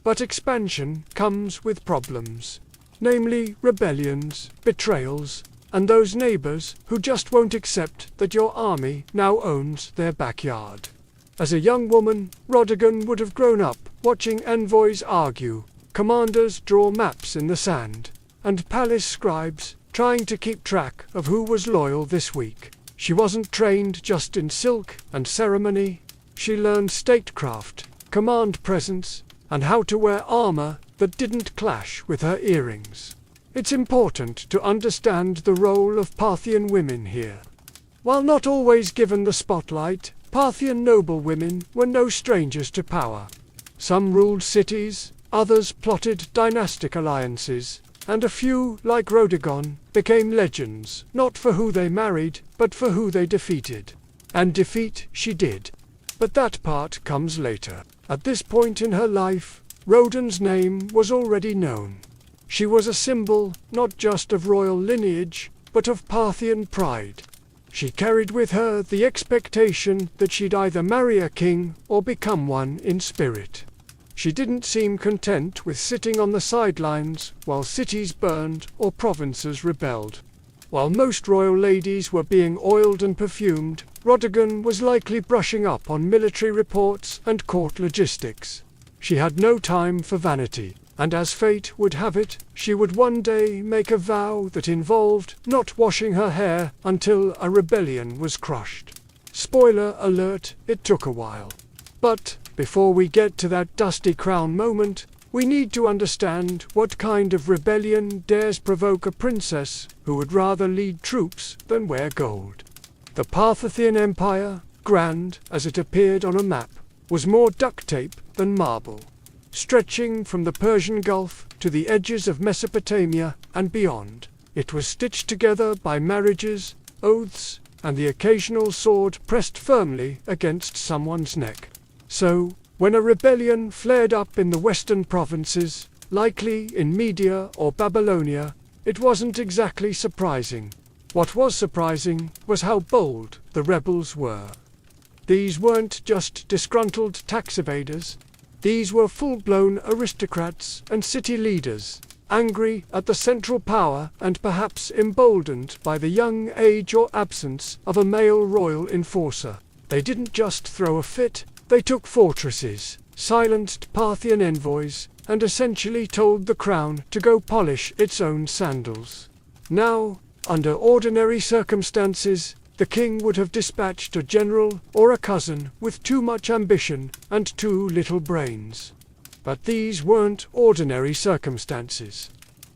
But expansion comes with problems, namely rebellions, betrayals, and those neighbors who just won't accept that your army now owns their backyard. As a young woman, Rodigan would have grown up watching envoys argue, commanders draw maps in the sand, and palace scribes trying to keep track of who was loyal this week. She wasn't trained just in silk and ceremony. She learned statecraft, command presence, and how to wear armor that didn't clash with her earrings. It's important to understand the role of Parthian women here. While not always given the spotlight, Parthian noblewomen were no strangers to power. Some ruled cities, others plotted dynastic alliances, and a few, like Rodigon, became legends, not for who they married, but for who they defeated. And defeat she did. But that part comes later. At this point in her life, Rodin's name was already known. She was a symbol not just of royal lineage, but of Parthian pride. She carried with her the expectation that she'd either marry a king or become one in spirit. She didn't seem content with sitting on the sidelines while cities burned or provinces rebelled. While most royal ladies were being oiled and perfumed, Rodigan was likely brushing up on military reports and court logistics. She had no time for vanity, and as fate would have it, she would one day make a vow that involved not washing her hair until a rebellion was crushed. Spoiler alert, it took a while. But before we get to that dusty crown moment, we need to understand what kind of rebellion dares provoke a princess who would rather lead troops than wear gold. The Parthian Empire, grand as it appeared on a map, was more duct tape than marble, stretching from the Persian Gulf to the edges of Mesopotamia and beyond. It was stitched together by marriages, oaths, and the occasional sword pressed firmly against someone's neck. So, when a rebellion flared up in the western provinces, likely in Media or Babylonia, it wasn't exactly surprising. What was surprising was how bold the rebels were. These weren't just disgruntled tax evaders. These were full-blown aristocrats and city leaders, angry at the central power and perhaps emboldened by the young age or absence of a male royal enforcer. They didn't just throw a fit, they took fortresses, silenced Parthian envoys, and essentially told the crown to go polish its own sandals. Now, under ordinary circumstances, the king would have dispatched a general or a cousin with too much ambition and too little brains. But these weren't ordinary circumstances.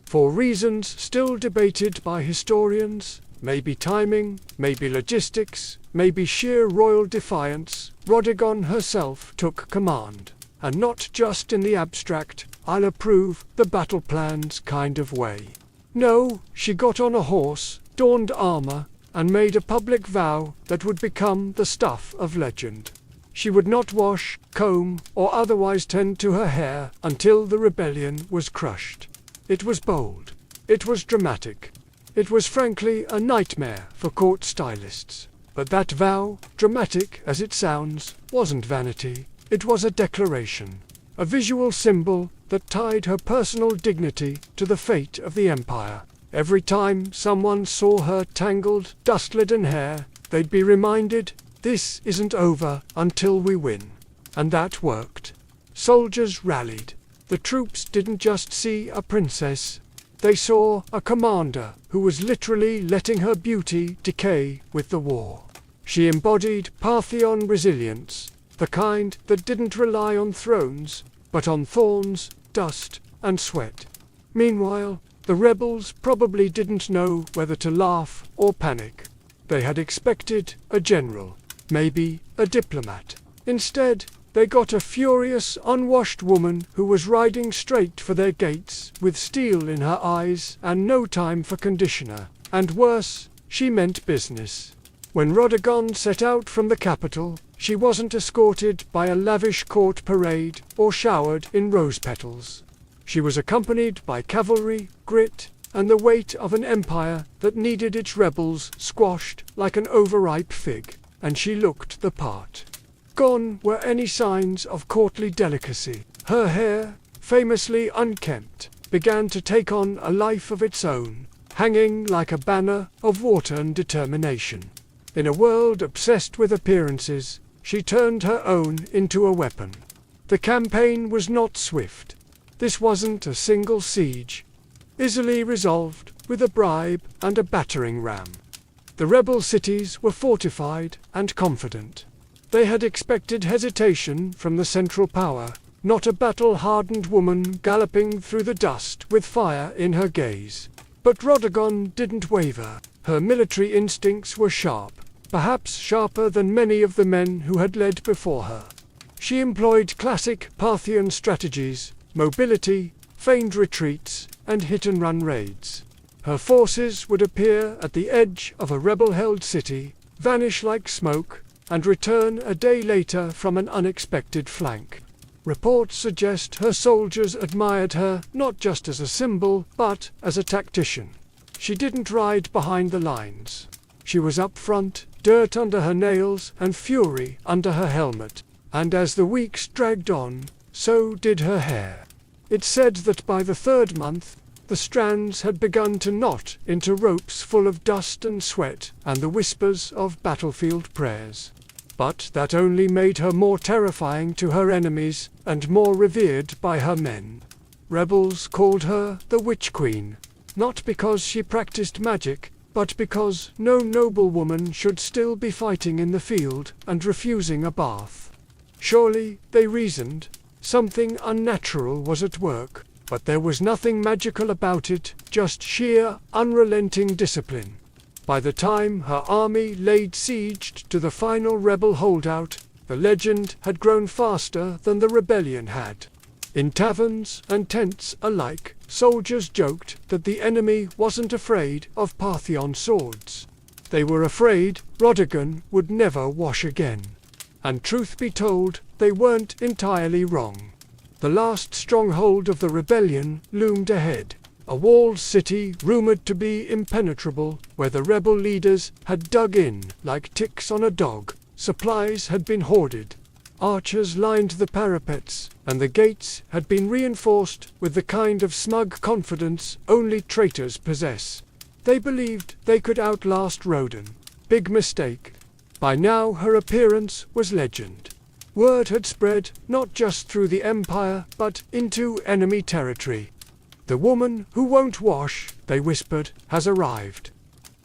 For reasons still debated by historians, maybe timing, maybe logistics, maybe sheer royal defiance, Rodigon herself took command. And not just in the abstract, I'll approve the battle plans kind of way. No, she got on a horse, donned armor, and made a public vow that would become the stuff of legend. She would not wash, comb, or otherwise tend to her hair until the rebellion was crushed. It was bold. It was dramatic. It was frankly a nightmare for court stylists. But that vow, dramatic as it sounds, wasn't vanity. It was a declaration, a visual symbol that tied her personal dignity to the fate of the empire. Every time someone saw her tangled, dust-laden hair, they'd be reminded, this isn't over until we win. And that worked. Soldiers rallied. The troops didn't just see a princess. They saw a commander who was literally letting her beauty decay with the war. She embodied Parthian resilience, the kind that didn't rely on thrones, but on thorns, dust, and sweat. Meanwhile, the rebels probably didn't know whether to laugh or panic. They had expected a general, maybe a diplomat. Instead, they got a furious, unwashed woman who was riding straight for their gates with steel in her eyes and no time for conditioner. And worse, she meant business. When Rodigon set out from the capital, she wasn't escorted by a lavish court parade or showered in rose petals. She was accompanied by cavalry, grit, and the weight of an empire that needed its rebels squashed like an overripe fig. and she looked the part. Gone were any signs of courtly delicacy. Her hair, famously unkempt, began to take on a life of its own, hanging like a banner of wanton determination. In a world obsessed with appearances, she turned her own into a weapon. The campaign was not swift. This wasn't a single siege, easily resolved with a bribe and a battering ram. The rebel cities were fortified and confident. They had expected hesitation from the central power, not a battle-hardened woman galloping through the dust with fire in her gaze. But Rhodogon didn't waver. Her military instincts were sharp, perhaps sharper than many of the men who had led before her. She employed classic Parthian strategies: mobility, feigned retreats, and hit-and-run raids. Her forces would appear at the edge of a rebel-held city, vanish like smoke, and return a day later from an unexpected flank. Reports suggest her soldiers admired her not just as a symbol, but as a tactician. She didn't ride behind the lines. She was up front, dirt under her nails and fury under her helmet. And as the weeks dragged on, so did her hair. It's said that by the third month, the strands had begun to knot into ropes full of dust and sweat and the whispers of battlefield prayers. But that only made her more terrifying to her enemies and more revered by her men. Rebels called her the Witch Queen, not because she practiced magic, but because no noble woman should still be fighting in the field and refusing a bath. Surely, they reasoned, something unnatural was at work, but there was nothing magical about it, just sheer, unrelenting discipline. By the time her army laid siege to the final rebel holdout, the legend had grown faster than the rebellion had. In taverns and tents alike, soldiers joked that the enemy wasn't afraid of Parthian swords. They were afraid Rhodogon would never wash again. And truth be told, they weren't entirely wrong. The last stronghold of the rebellion loomed ahead, a walled city rumored to be impenetrable, where the rebel leaders had dug in like ticks on a dog. Supplies had been hoarded. Archers lined the parapets, and the gates had been reinforced with the kind of smug confidence only traitors possess. They believed they could outlast Rhodan. Big mistake. By now her appearance was legend. Word had spread not just through the empire, but into enemy territory. The woman who won't wash, they whispered, has arrived.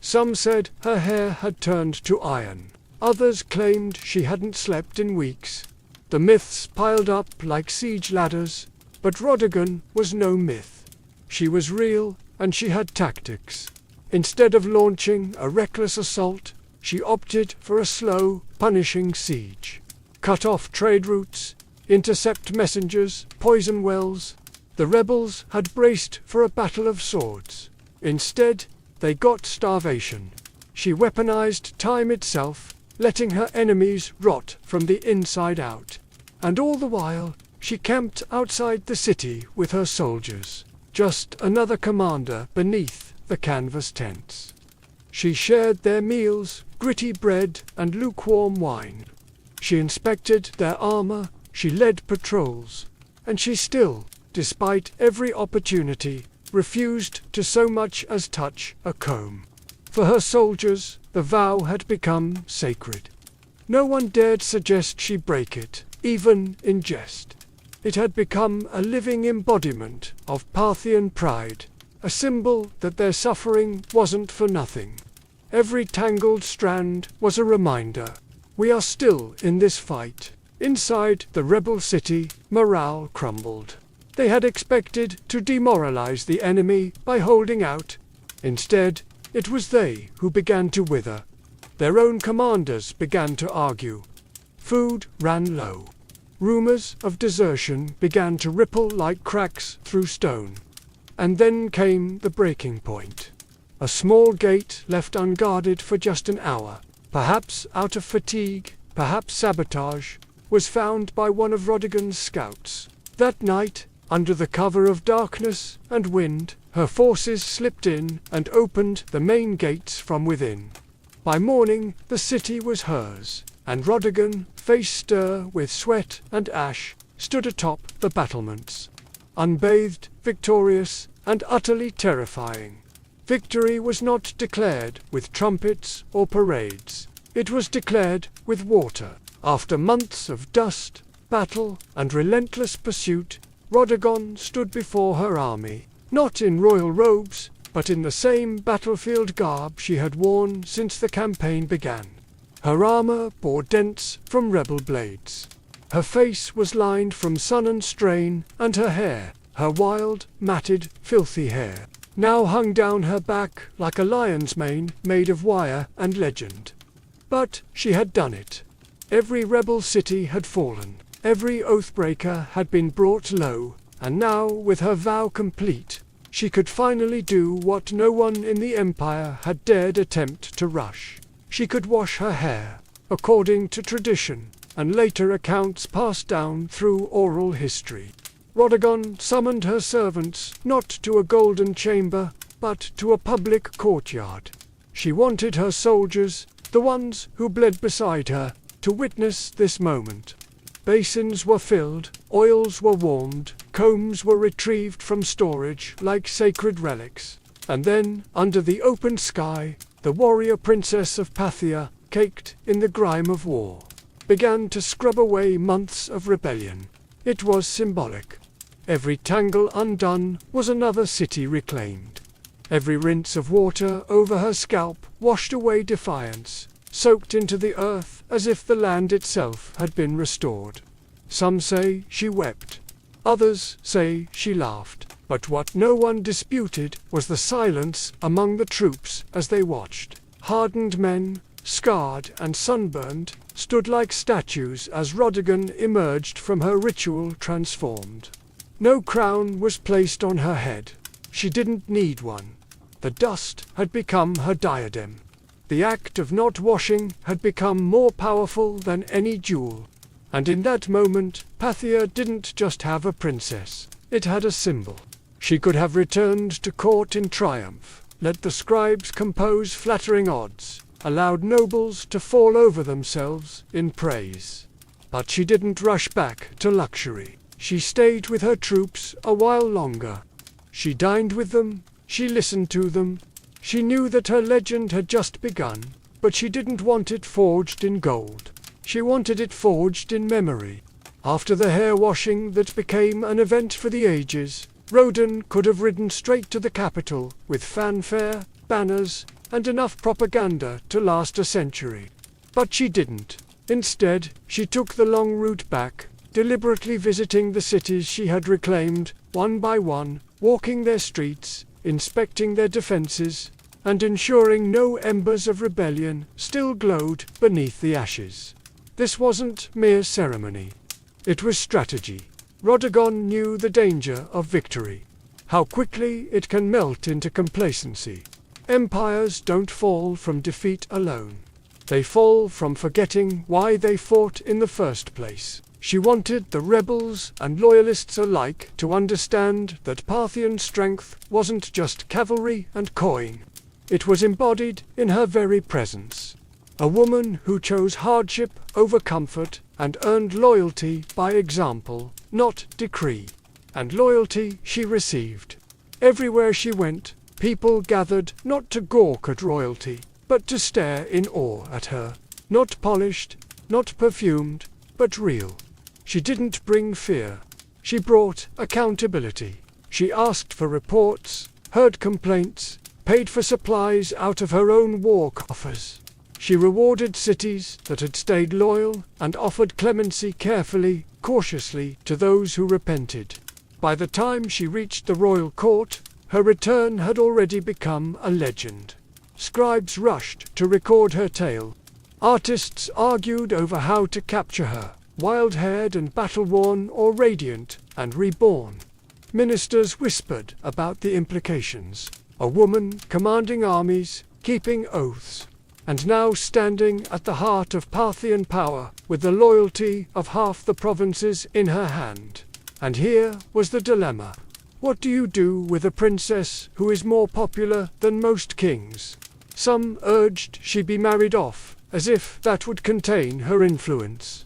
Some said her hair had turned to iron. Others claimed she hadn't slept in weeks. The myths piled up like siege ladders, but Rhodogon was no myth. She was real, and she had tactics. Instead of launching a reckless assault, she opted for a slow, punishing siege. Cut off trade routes, intercept messengers, poison wells. The rebels had braced for a battle of swords. Instead, they got starvation. She weaponized time itself, letting her enemies rot from the inside out. And all the while, she camped outside the city with her soldiers, just another commander beneath the canvas tents. She shared their meals, gritty bread and lukewarm wine. She inspected their armor, she led patrols, and she still, despite every opportunity, refused to so much as touch a comb. For her soldiers, the vow had become sacred. No one dared suggest she break it, even in jest. It had become a living embodiment of Parthian pride, a symbol that their suffering wasn't for nothing. Every tangled strand was a reminder. We are still in this fight. Inside the rebel city, morale crumbled. They had expected to demoralize the enemy by holding out. Instead, it was they who began to wither. Their own commanders began to argue. Food ran low. Rumors of desertion began to ripple like cracks through stone. And then came the breaking point. A small gate left unguarded for just an hour, perhaps out of fatigue, perhaps sabotage, was found by one of Rhodogon's scouts. That night, under the cover of darkness and wind, her forces slipped in and opened the main gates from within. By morning, the city was hers, and Rodigan, face stir with sweat and ash, stood atop the battlements. Unbathed, victorious, and utterly terrifying. Victory was not declared with trumpets or parades. It was declared with water. After months of dust, battle, and relentless pursuit, Rodigon stood before her army, not in royal robes, but in the same battlefield garb she had worn since the campaign began. Her armor bore dents from rebel blades. Her face was lined from sun and strain, and her hair, her wild, matted, filthy hair, now hung down her back like a lion's mane made of wire and legend. But she had done it. Every rebel city had fallen. Every oathbreaker had been brought low, and now, with her vow complete, she could finally do what no one in the Empire had dared attempt to rush. She could wash her hair, according to tradition, and later accounts passed down through oral history. Rodigon summoned her servants not to a golden chamber, but to a public courtyard. She wanted her soldiers, the ones who bled beside her, to witness this moment. Basins were filled, oils were warmed, combs were retrieved from storage like sacred relics. And then, under the open sky, the warrior princess of Pathia, caked in the grime of war, began to scrub away months of rebellion. It was symbolic. Every tangle undone was another city reclaimed. Every rinse of water over her scalp washed away defiance, soaked into the earth as if the land itself had been restored. Some say she wept. Others say she laughed. But what no one disputed was the silence among the troops as they watched. Hardened men, scarred and sunburned, stood like statues as Rodigan emerged from her ritual transformed. No crown was placed on her head. She didn't need one. The dust had become her diadem. The act of not washing had become more powerful than any jewel. And in that moment, Pathia didn't just have a princess. It had a symbol. She could have returned to court in triumph, let the scribes compose flattering odds, allowed nobles to fall over themselves in praise. But she didn't rush back to luxury. She stayed with her troops a while longer. She dined with them, she listened to them. She knew that her legend had just begun, but she didn't want it forged in gold. She wanted it forged in memory. After the hair washing that became an event for the ages, Roden could have ridden straight to the capital with fanfare, banners, and enough propaganda to last a century. But she didn't. Instead, she took the long route back, deliberately visiting the cities she had reclaimed, one by one, walking their streets, inspecting their defenses, and ensuring no embers of rebellion still glowed beneath the ashes. This wasn't mere ceremony. It was strategy. Rodigon knew the danger of victory. How quickly it can melt into complacency. Empires don't fall from defeat alone. They fall from forgetting why they fought in the first place. She wanted the rebels and loyalists alike to understand that Parthian strength wasn't just cavalry and coin. It was embodied in her very presence. A woman who chose hardship over comfort and earned loyalty by example, not decree. And loyalty she received. Everywhere she went, people gathered not to gawk at royalty, but to stare in awe at her. Not polished, not perfumed, but real. She didn't bring fear. She brought accountability. She asked for reports, heard complaints, paid for supplies out of her own war coffers. She rewarded cities that had stayed loyal and offered clemency carefully, cautiously to those who repented. By the time she reached the royal court, her return had already become a legend. Scribes rushed to record her tale. Artists argued over how to capture her, wild-haired and battle-worn or radiant and reborn. Ministers whispered about the implications. A woman commanding armies, keeping oaths, and now standing at the heart of Parthian power with the loyalty of half the provinces in her hand. And here was the dilemma. What do you do with a princess who is more popular than most kings? Some urged she be married off, as if that would contain her influence.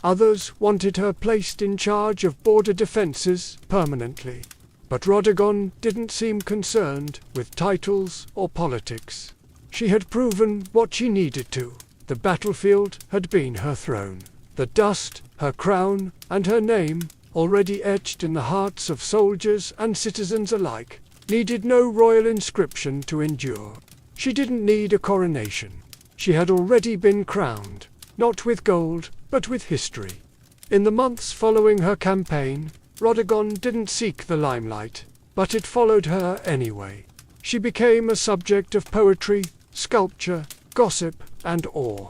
Others wanted her placed in charge of border defences permanently. But Rhodogon didn't seem concerned with titles or politics. She had proven what she needed to. The battlefield had been her throne. The dust, her crown, and her name, already etched in the hearts of soldiers and citizens alike, needed no royal inscription to endure. She didn't need a coronation. She had already been crowned, not with gold, but with history. In the months following her campaign, Rhodogon didn't seek the limelight, but it followed her anyway. She became a subject of poetry, sculpture, gossip, and awe.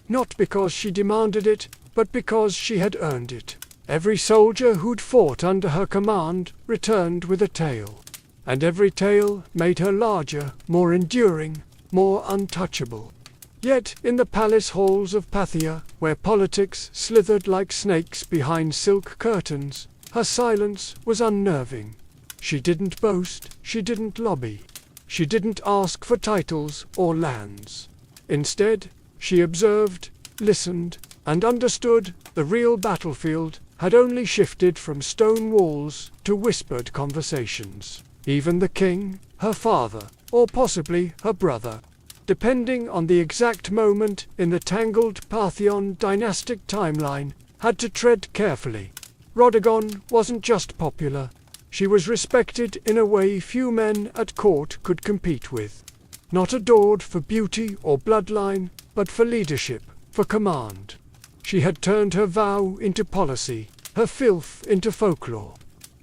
Not because she demanded it, but because she had earned it. Every soldier who'd fought under her command returned with a tale. And every tale made her larger, more enduring, more untouchable. Yet in the palace halls of Pathia, where politics slithered like snakes behind silk curtains, her silence was unnerving. She didn't boast, she didn't lobby. She didn't ask for titles or lands. Instead, she observed, listened, and understood the real battlefield had only shifted from stone walls to whispered conversations. Even the king, her father, or possibly her brother, depending on the exact moment in the tangled Parthian dynastic timeline, had to tread carefully. Rhodogon wasn't just popular. She was respected in a way few men at court could compete with. Not adored for beauty or bloodline, but for leadership, for command. She had turned her vow into policy, her filth into folklore.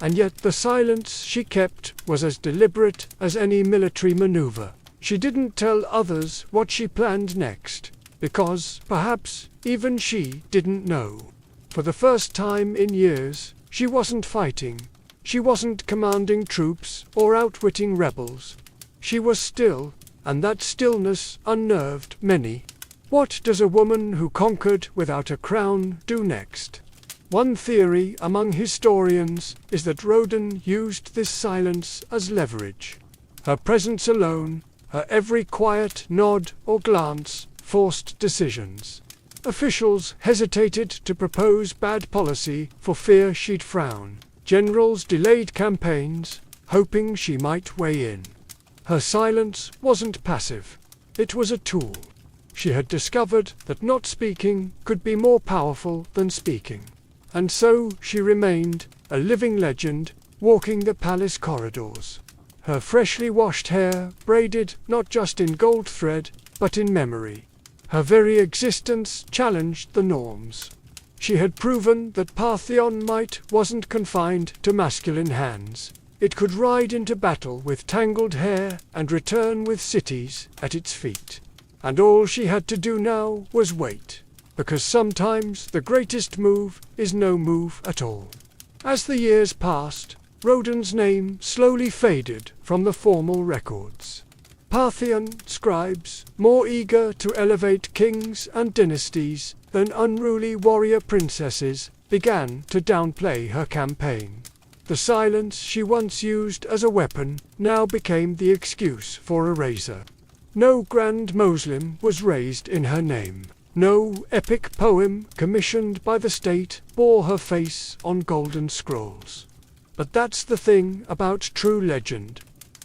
And yet the silence she kept was as deliberate as any military maneuver. She didn't tell others what she planned next, because, perhaps, even she didn't know. For the first time in years, she wasn't fighting. She wasn't commanding troops or outwitting rebels. She was still, and that stillness unnerved many. What does a woman who conquered without a crown do next? One theory among historians is that Rhodogon used this silence as leverage. Her presence alone, her every quiet nod or glance, forced decisions. Officials hesitated to propose bad policy for fear she'd frown. Generals delayed campaigns, hoping she might weigh in. Her silence wasn't passive. It was a tool. She had discovered that not speaking could be more powerful than speaking. And so she remained, a living legend, walking the palace corridors. Her freshly washed hair braided not just in gold thread, but in memory. Her very existence challenged the norms. She had proven that Parthian might wasn't confined to masculine hands. It could ride into battle with tangled hair and return with cities at its feet. And all she had to do now was wait. Because sometimes the greatest move is no move at all. As the years passed, Rhodogon's name slowly faded from the formal records. Parthian scribes, more eager to elevate kings and dynasties than unruly warrior princesses, began to downplay her campaign. The silence she once used as a weapon now became the excuse for erasure. No grand mausoleum was raised in her name. No epic poem commissioned by the state bore her face on golden scrolls. But that's the thing about true legend.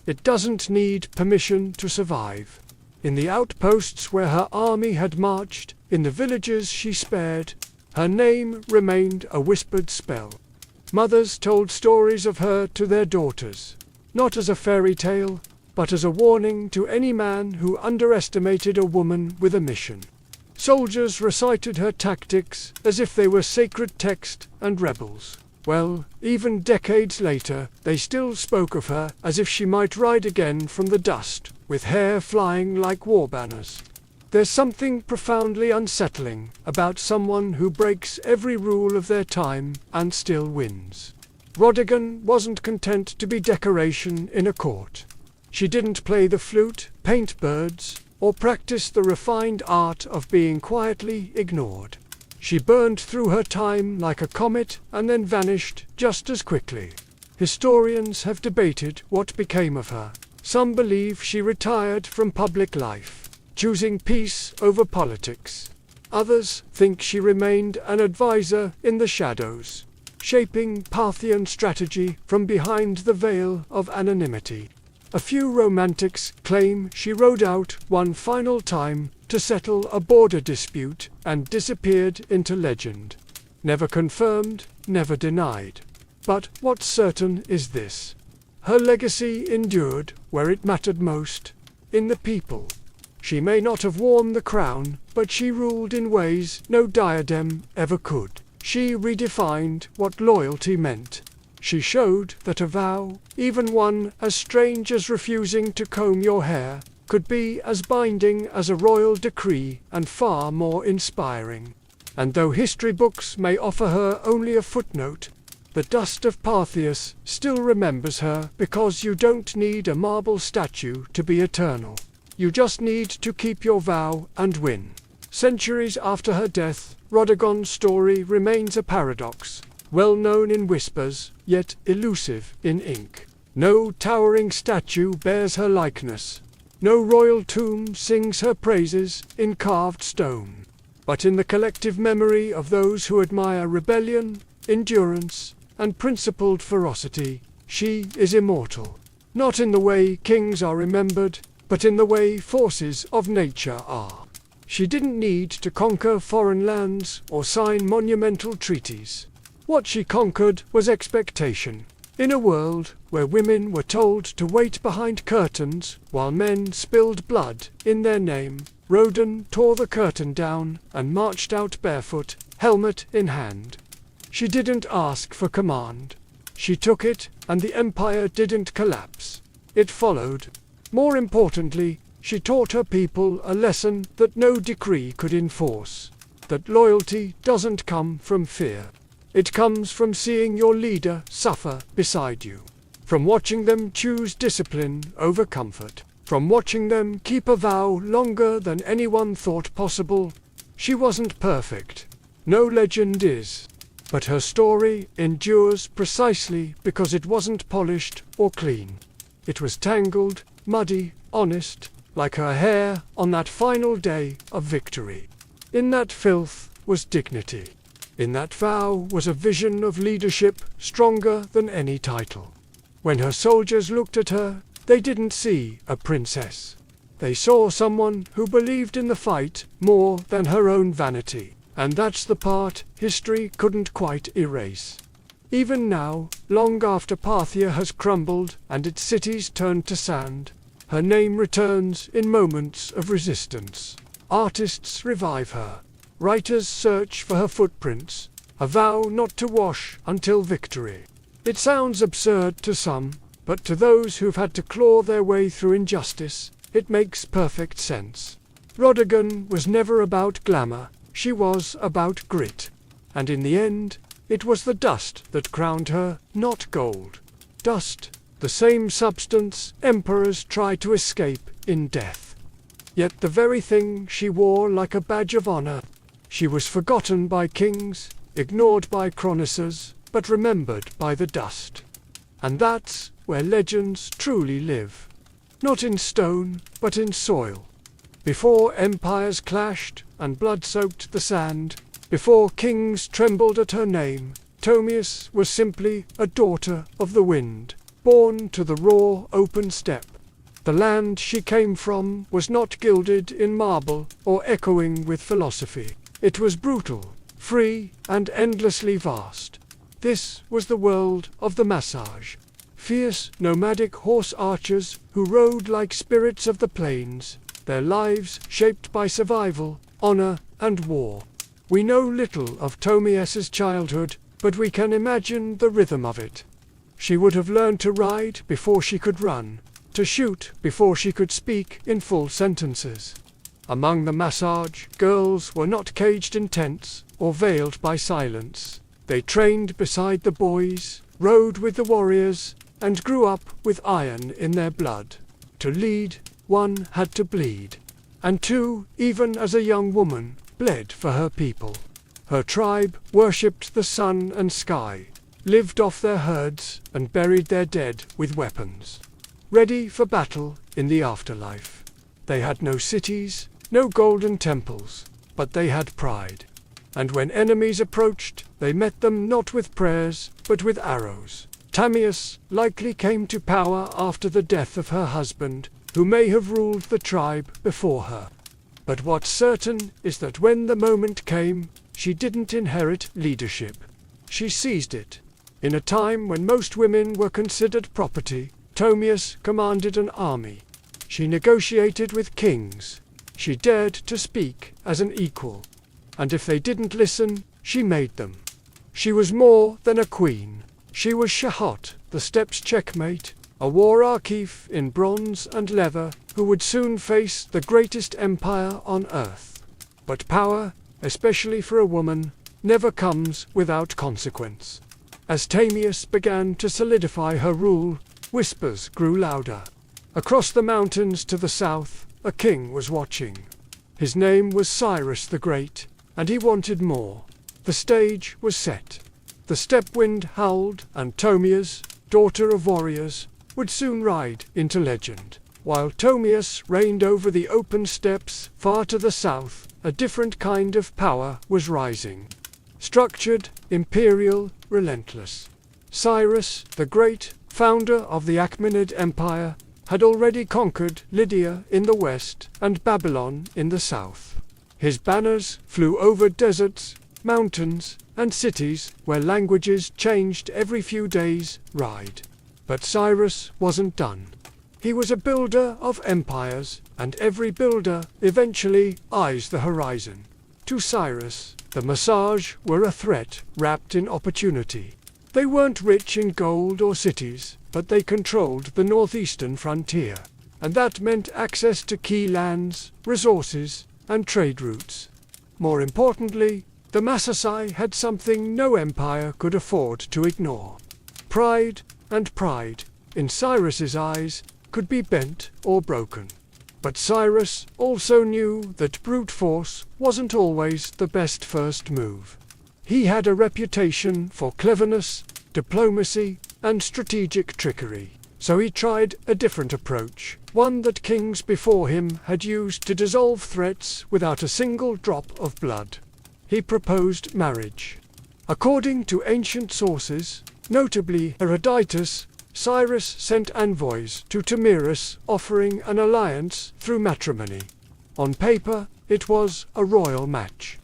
It doesn't need permission to survive. In the outposts where her army had marched, in the villages she spared, her name remained a whispered spell. Mothers told stories of her to their daughters, not as a fairy tale, but as a warning to any man who underestimated a woman with a mission. Soldiers recited her tactics as if they were sacred text, and rebels, well, even decades later, they still spoke of her as if she might ride again from the dust, with hair flying like war banners. There's something profoundly unsettling about someone who breaks every rule of their time and still wins. Rhodogon wasn't content to be decoration in a court. She didn't play the flute, paint birds, or practice the refined art of being quietly ignored. She burned through her time like a comet and then vanished just as quickly. Historians have debated what became of her. Some believe she retired from public life, choosing peace over politics. Others think she remained an advisor in the shadows, shaping Parthian strategy from behind the veil of anonymity. A few romantics claim she rode out one final time to settle a border dispute and disappeared into legend. Never confirmed, never denied. But what's certain is this: her legacy endured where it mattered most, in the people. She may not have worn the crown, but she ruled in ways no diadem ever could. She redefined what loyalty meant. She showed that a vow, even one as strange as refusing to comb your hair, could be as binding as a royal decree and far more inspiring. And though history books may offer her only a footnote, the dust of Parthius still remembers her, because you don't need a marble statue to be eternal. You just need to keep your vow and win. Centuries after her death, Rhodogon's story remains a paradox, well known in whispers, yet elusive in ink. No towering statue bears her likeness. No royal tomb sings her praises in carved stone. But in the collective memory of those who admire rebellion, endurance, and principled ferocity, she is immortal. Not in the way kings are remembered, but in the way forces of nature are. She didn't need to conquer foreign lands or sign monumental treaties. What she conquered was expectation. In a world where women were told to wait behind curtains while men spilled blood in their name, Rhodan tore the curtain down and marched out barefoot, helmet in hand. She didn't ask for command. She took it, and the empire didn't collapse. It followed. More importantly, she taught her people a lesson that no decree could enforce: that loyalty doesn't come from fear. It comes from seeing your leader suffer beside you, from watching them choose discipline over comfort, from watching them keep a vow longer than anyone thought possible. She wasn't perfect. No legend is. But her story endures precisely because it wasn't polished or clean. It was tangled, muddy, honest, like her hair on that final day of victory. In that filth was dignity. In that vow was a vision of leadership stronger than any title. When her soldiers looked at her, they didn't see a princess. They saw someone who believed in the fight more than her own vanity. And that's the part history couldn't quite erase. Even now, long after Parthia has crumbled and its cities turned to sand, her name returns in moments of resistance. Artists revive her. Writers search for her footprints, a vow not to wash until victory. It sounds absurd to some, but to those who've had to claw their way through injustice, it makes perfect sense. Rhodogon was never about glamour. She was about grit. And in the end, it was the dust that crowned her, not gold. Dust, the same substance emperors try to escape in death. Yet the very thing she wore like a badge of honor. She was forgotten by kings, ignored by chroniclers, but remembered by the dust. And that's where legends truly live. Not in stone, but in soil. Before empires clashed and blood soaked the sand, before kings trembled at her name, Tomius was simply a daughter of the wind, born to the raw, open steppe. The land she came from was not gilded in marble or echoing with philosophy. It was brutal, free, and endlessly vast. This was the world of the massage. Fierce, nomadic horse archers who rode like spirits of the plains, their lives shaped by survival, honor, and war. We know little of Tomius's childhood, but we can imagine the rhythm of it. She would have learned to ride before she could run, to shoot before she could speak in full sentences. Among the massage, girls were not caged in tents or veiled by silence. They trained beside the boys, rode with the warriors, and grew up with iron in their blood. To lead, one had to bleed. And two, even as a young woman, bled for her people. Her tribe worshipped the sun and sky, lived off their herds, and buried their dead with weapons. ready for battle in the afterlife. They had no cities, no golden temples, but they had pride. And when enemies approached, they met them not with prayers, but with arrows. Tamias likely came to power after the death of her husband, who may have ruled the tribe before her. But what's certain is that when the moment came, she didn't inherit leadership. She seized it. In a time when most women were considered property, Tomias commanded an army. She negotiated with kings. She dared to speak as an equal. And if they didn't listen, she made them. She was more than a queen. She was Shahot, the steppes checkmate, a war archive in bronze and leather, who would soon face the greatest empire on earth. But power, especially for a woman, never comes without consequence. As Tamias began to solidify her rule, whispers grew louder. Across the mountains to the south, a king was watching. His name was Cyrus the Great, and he wanted more. The stage was set. The steppe wind howled, and Tomias, daughter of warriors, would soon ride into legend. While Tomias reigned over the open steppes far to the south, a different kind of power was rising. Structured, imperial, relentless. Cyrus the Great, founder of the Achaemenid Empire, had already conquered Lydia in the west and Babylon in the south. His banners flew over deserts, mountains, and cities where languages changed every few days' ride. But Cyrus wasn't done. He was a builder of empires, and every builder eventually eyes the horizon. To Cyrus, the Massage were a threat wrapped in opportunity. They weren't rich in gold or cities, but they controlled the northeastern frontier, and that meant access to key lands, resources, and trade routes. More importantly, the Massasai had something no empire could afford to ignore. Pride, and pride, in Cyrus's eyes, could be bent or broken. But Cyrus also knew that brute force wasn't always the best first move. He had a reputation for cleverness, diplomacy, and strategic trickery. So he tried a different approach, one that kings before him had used to dissolve threats without a single drop of blood. He proposed marriage. According to ancient sources, notably Herodotus, Cyrus sent envoys to Tamias offering an alliance through matrimony. On paper, it was a royal match.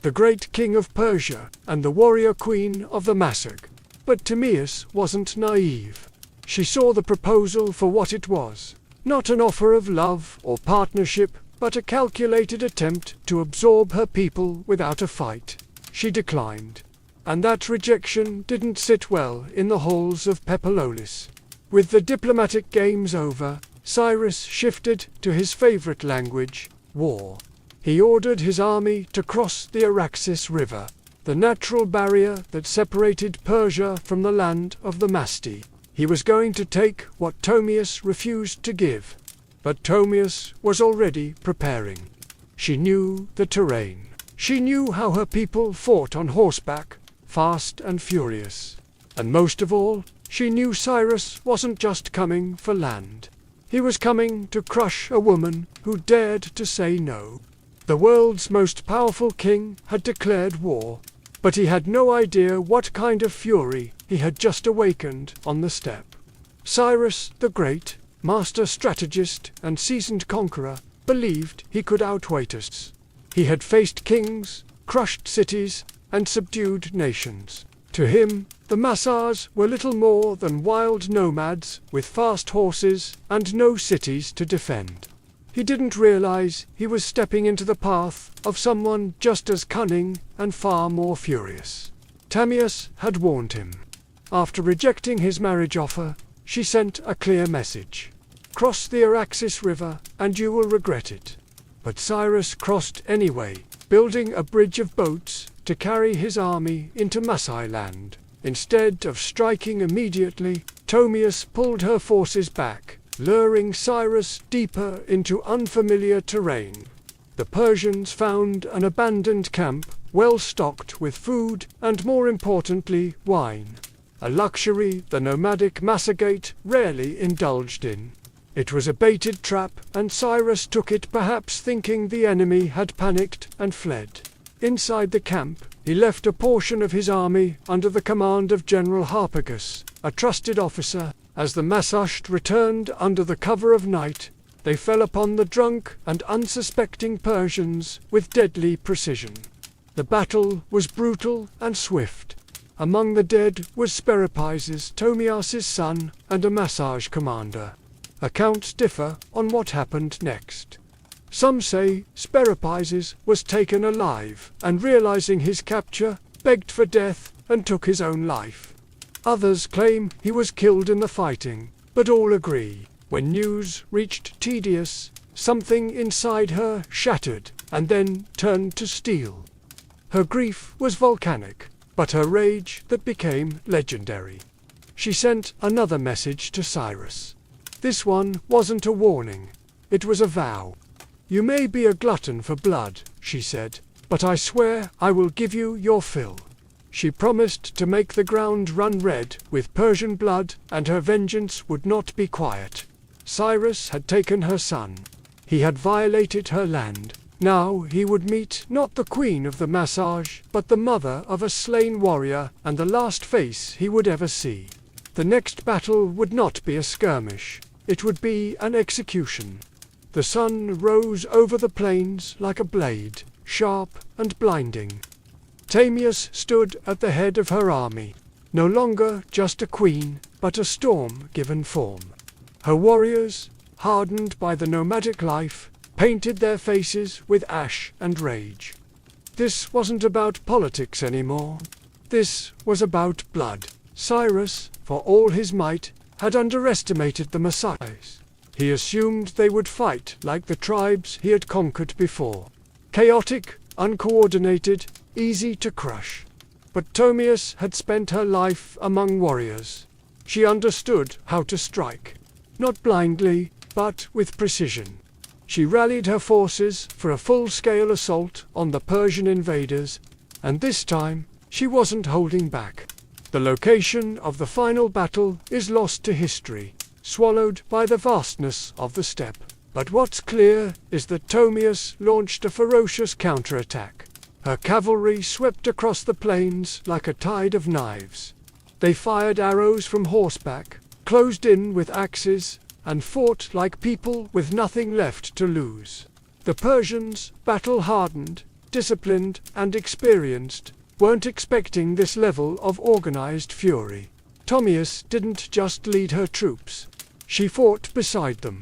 The great king of Persia and the warrior queen of the Massag. But Tamias wasn't naive. She saw the proposal for what it was, not an offer of love or partnership, but a calculated attempt to absorb her people without a fight. She declined. And that rejection didn't sit well in the halls of Pepololis. With the diplomatic games over, Cyrus shifted to his favorite language, war. He ordered his army to cross the Araxes River, the natural barrier that separated Persia from the land of the Masti. He was going to take what Tomias refused to give. But Tomias was already preparing. She knew the terrain. She knew how her people fought on horseback, fast and furious. And most of all, she knew Cyrus wasn't just coming for land. He was coming to crush a woman who dared to say no. The world's most powerful king had declared war, but he had no idea what kind of fury he had just awakened on the steppe. Cyrus the Great, master strategist and seasoned conqueror, believed he could outwait us. He had faced kings, crushed cities, and subdued nations. To him, the Massars were little more than wild nomads with fast horses and no cities to defend. He didn't realize he was stepping into the path of someone just as cunning and far more furious. Tamias had warned him. After rejecting his marriage offer, she sent a clear message. Cross the Araxes River and you will regret it. But Cyrus crossed anyway, building a bridge of boats to carry his army into Massai land. Instead of striking immediately, Tomias pulled her forces back, luring Cyrus deeper into unfamiliar terrain. The Persians found an abandoned camp, well stocked with food and, more importantly, wine. a luxury the nomadic Massagate rarely indulged in. It was a baited trap, and Cyrus took it, perhaps thinking the enemy had panicked and fled. Inside the camp, he left a portion of his army under the command of General Harpagus, a trusted officer. As the Massaged returned under the cover of night, they fell upon the drunk and unsuspecting Persians with deadly precision. The battle was brutal and swift. Among the dead was Speripises, Tomias's son, and a Massage commander. Accounts differ on what happened next. Some say Speripises was taken alive and, realizing his capture, begged for death and took his own life. Others claim he was killed in the fighting, but all agree. When news reached Tedius, something inside her shattered and then turned to steel. Her grief was volcanic, but her rage that became legendary. She sent another message to Cyrus. This one wasn't a warning, it was a vow. "You may be a glutton for blood," she said, "but I swear I will give you your fill." She promised to make the ground run red with Persian blood, and her vengeance would not be quiet. Cyrus had taken her son. He had violated her land. Now he would meet not the queen of the Massage, but the mother of a slain warrior, and the last face he would ever see. The next battle would not be a skirmish. It would be an execution. The sun rose over the plains like a blade, sharp and blinding. Tamias stood at the head of her army, no longer just a queen, but a storm-given form. Her warriors, hardened by the nomadic life, painted their faces with ash and rage. This wasn't about politics anymore. This was about blood. Cyrus, for all his might, had underestimated the Massais. He assumed they would fight like the tribes he had conquered before. Chaotic, uncoordinated, easy to crush. But Tomias had spent her life among warriors. She understood how to strike. Not blindly, but with precision. She rallied her forces for a full-scale assault on the Persian invaders, and this time she wasn't holding back. The location of the final battle is lost to history, swallowed by the vastness of the steppe. But what's clear is that Tomias launched a ferocious counterattack. Her cavalry swept across the plains like a tide of knives. They fired arrows from horseback, closed in with axes, and fought like people with nothing left to lose. The Persians, battle-hardened, disciplined, and experienced, weren't expecting this level of organized fury. Tomias didn't just lead her troops. She fought beside them.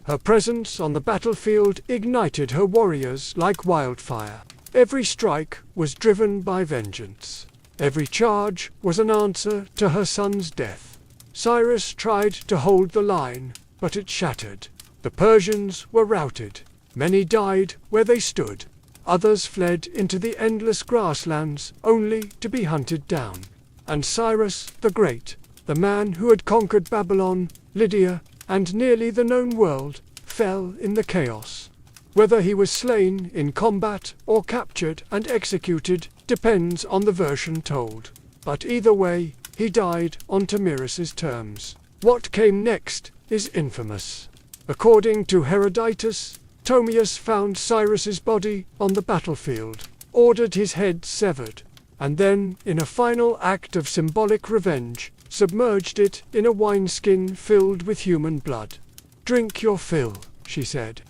Her presence on the battlefield ignited her warriors like wildfire. Every strike was driven by vengeance. Every charge was an answer to her son's death. Cyrus tried to hold the line, but it shattered. The Persians were routed. Many died where they stood. Others fled into the endless grasslands, only to be hunted down. And Cyrus the Great, the man who had conquered Babylon, Lydia, and nearly the known world, fell in the chaos. Whether he was slain in combat or captured and executed depends on the version told. But either way, he died on Tomias's terms. What came next is infamous. According to Herodotus, Tomias found Cyrus's body on the battlefield, ordered his head severed, and then, in a final act of symbolic revenge, submerged it in a wineskin filled with human blood. "Drink your fill," she said,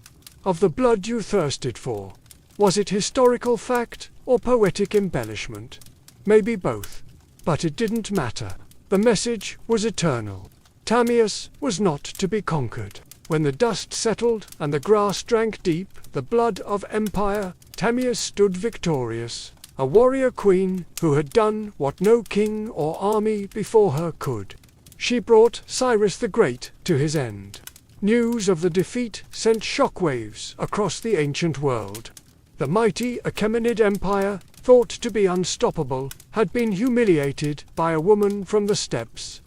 "of the blood you thirsted for." Was it historical fact or poetic embellishment? Maybe both. But it didn't matter. The message was eternal. Tamias was not to be conquered. When the dust settled and the grass drank deep the blood of empire, Tamias stood victorious, a warrior queen who had done what no king or army before her could. She brought Cyrus the Great to his end. News of the defeat sent shockwaves across the ancient world. The mighty Achaemenid Empire, thought to be unstoppable, had been humiliated by a woman from the steppes.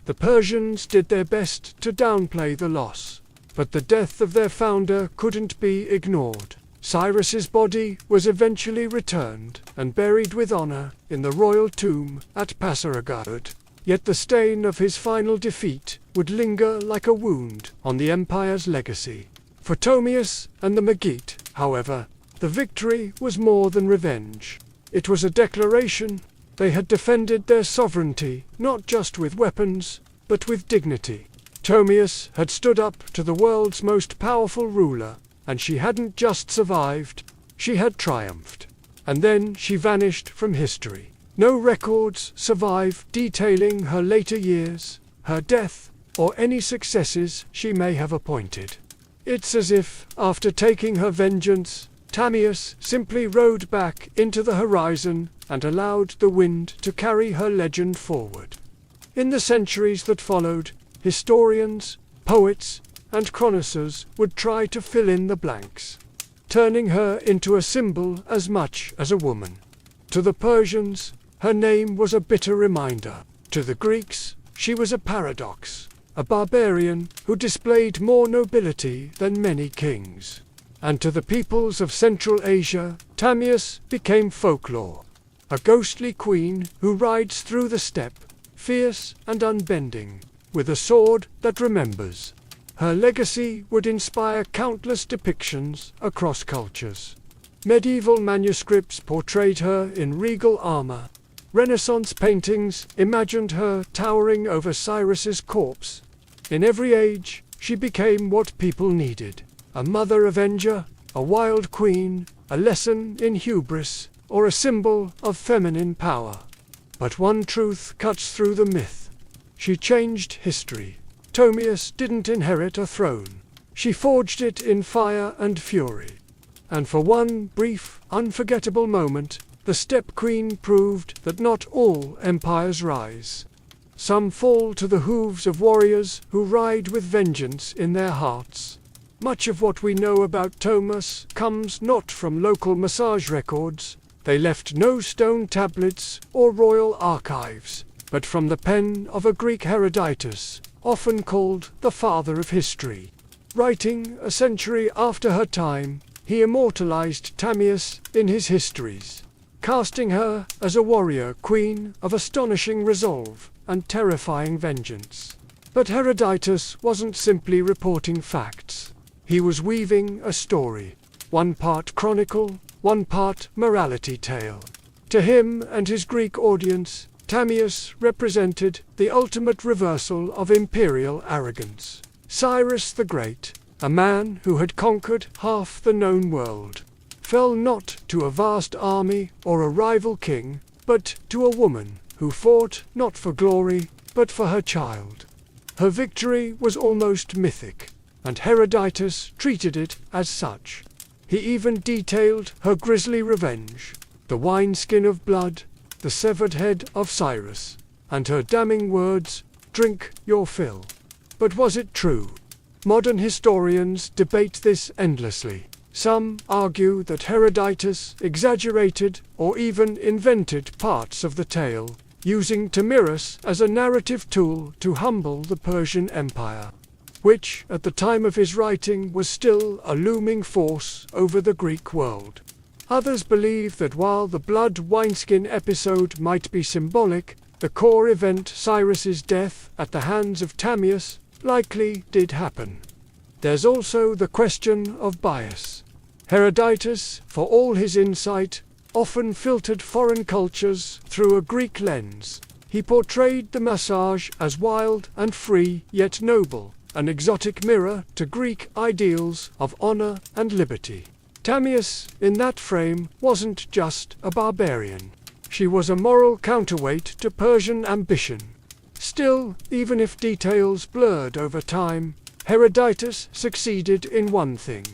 The Persians did their best to downplay the loss, but the death of their founder couldn't be ignored. Cyrus's body was eventually returned and buried with honor in the royal tomb at Pasargad. Yet the stain of his final defeat would linger like a wound on the empire's legacy. For Ptolemus and the Megete, however, the victory was more than revenge. It was a declaration. They had defended their sovereignty, not just with weapons, but with dignity. Ptolemus had stood up to the world's most powerful ruler, and she hadn't just survived, she had triumphed. And then she vanished from history. No records survive detailing her later years, her death, or any successes she may have appointed. It's as if, after taking her vengeance, Ptolemus simply rode back into the horizon and allowed the wind to carry her legend forward. In the centuries that followed, historians, poets, and chroniclers would try to fill in the blanks, turning her into a symbol as much as a woman. To the Persians, her name was a bitter reminder. To the Greeks, she was a paradox, a barbarian who displayed more nobility than many kings. And to the peoples of Central Asia, Ptolemus became folklore, a ghostly queen who rides through the steppe, fierce and unbending, with a sword that remembers. Her legacy would inspire countless depictions across cultures. Medieval manuscripts portrayed her in regal armor. Renaissance paintings imagined her towering over Cyrus's corpse. In every age, she became what people needed: a mother avenger, a wild queen, a lesson in hubris, or a symbol of feminine power. But one truth cuts through the myth. She changed history. Ptolemus didn't inherit a throne. She forged it in fire and fury. And for one brief, unforgettable moment, the steppe queen proved that not all empires rise. Some fall to the hooves of warriors who ride with vengeance in their hearts. Much of what we know about Ptolemus comes not from local massage records. They left no stone tablets or royal archives, but from the pen of a Greek Herodotus, often called the father of history. Writing a century after her time, he immortalized Ptolemus in his histories, casting her as a warrior queen of astonishing resolve and terrifying vengeance. But Herodotus wasn't simply reporting facts. He was weaving a story, one part chronicle, one part morality tale. To him and his Greek audience, Ptolemus represented the ultimate reversal of imperial arrogance. Cyrus the Great, a man who had conquered half the known world, fell not to a vast army or a rival king, but to a woman who fought not for glory, but for her child. Her victory was almost mythic, and Herodotus treated it as such. He even detailed her grisly revenge, the wineskin of blood, the severed head of Cyrus, and her damning words, "Drink your fill." But was it true? Modern historians debate this endlessly. Some argue that Herodotus exaggerated or even invented parts of the tale, using Timirus as a narrative tool to humble the Persian Empire, which at the time of his writing was still a looming force over the Greek world. Others believe that while the blood wineskin episode might be symbolic, the core event, Cyrus's death at the hands of Ptolemus, likely did happen. There's also the question of bias. Herodotus, for all his insight, often filtered foreign cultures through a Greek lens. He portrayed the massage as wild and free, yet noble, an exotic mirror to Greek ideals of honor and liberty. Ptolemus, in that frame, wasn't just a barbarian. She was a moral counterweight to Persian ambition. Still, even if details blurred over time, Herodotus succeeded in one thing.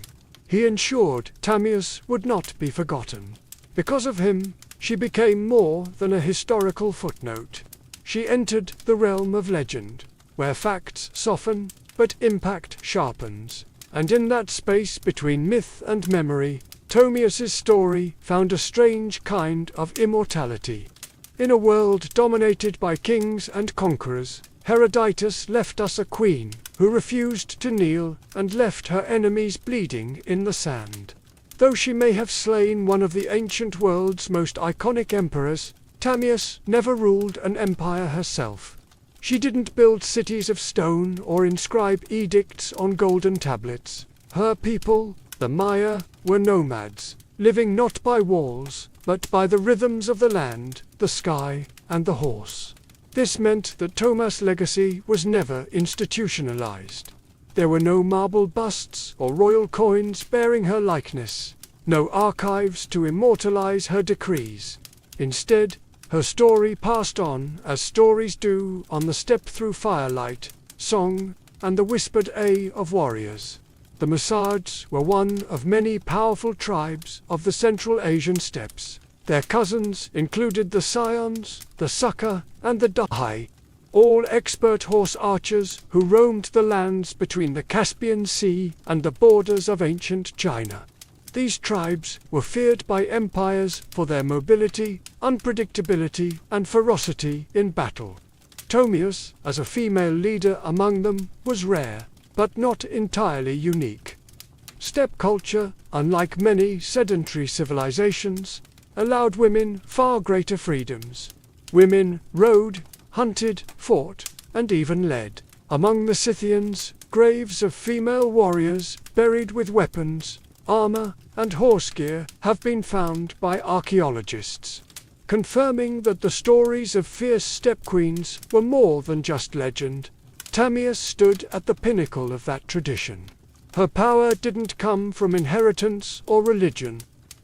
He ensured Ptolemus would not be forgotten. Because of him, she became more than a historical footnote. She entered the realm of legend, where facts soften, but impact sharpens. And in that space between myth and memory, Ptolemus' story found a strange kind of immortality. In a world dominated by kings and conquerors, Herodotus left us a queen who refused to kneel and left her enemies bleeding in the sand. Though she may have slain one of the ancient world's most iconic emperors, Ptolemus never ruled an empire herself. She didn't build cities of stone or inscribe edicts on golden tablets. Her people, the Maya, were nomads, living not by walls, but by the rhythms of the land, the sky, and the horse. This meant that Tomas' legacy was never institutionalized. There were no marble busts or royal coins bearing her likeness, no archives to immortalize her decrees. Instead, her story passed on as stories do on the steppe through firelight, song, and the whispered A of warriors. The Masads were one of many powerful tribes of the Central Asian steppes. Their cousins included the Scions, the Saka, and the Dahai, all expert horse archers who roamed the lands between the Caspian Sea and the borders of ancient China. These tribes were feared by empires for their mobility, unpredictability, and ferocity in battle. Tomius, as a female leader among them, was rare, but not entirely unique. Steppe culture, unlike many sedentary civilizations, allowed women far greater freedoms. Women rode, hunted, fought, and even led. Among the Scythians, graves of female warriors buried with weapons, armor, and horse gear have been found by archaeologists, confirming that the stories of fierce steppe queens were more than just legend. Tamias stood at the pinnacle of that tradition. Her power didn't come from inheritance or religion.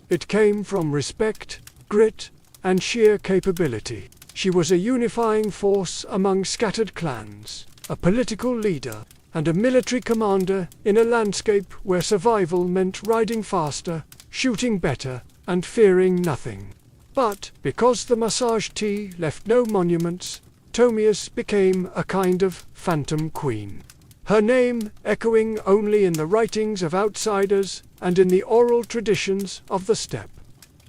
It came from respect, grit, and sheer capability. She was a unifying force among scattered clans, a political leader, and a military commander in a landscape where survival meant riding faster, shooting better, and fearing nothing. But because the massage tea left no monuments, Tomius became a kind of phantom queen. Her name echoing only in the writings of outsiders and in the oral traditions of the steppe.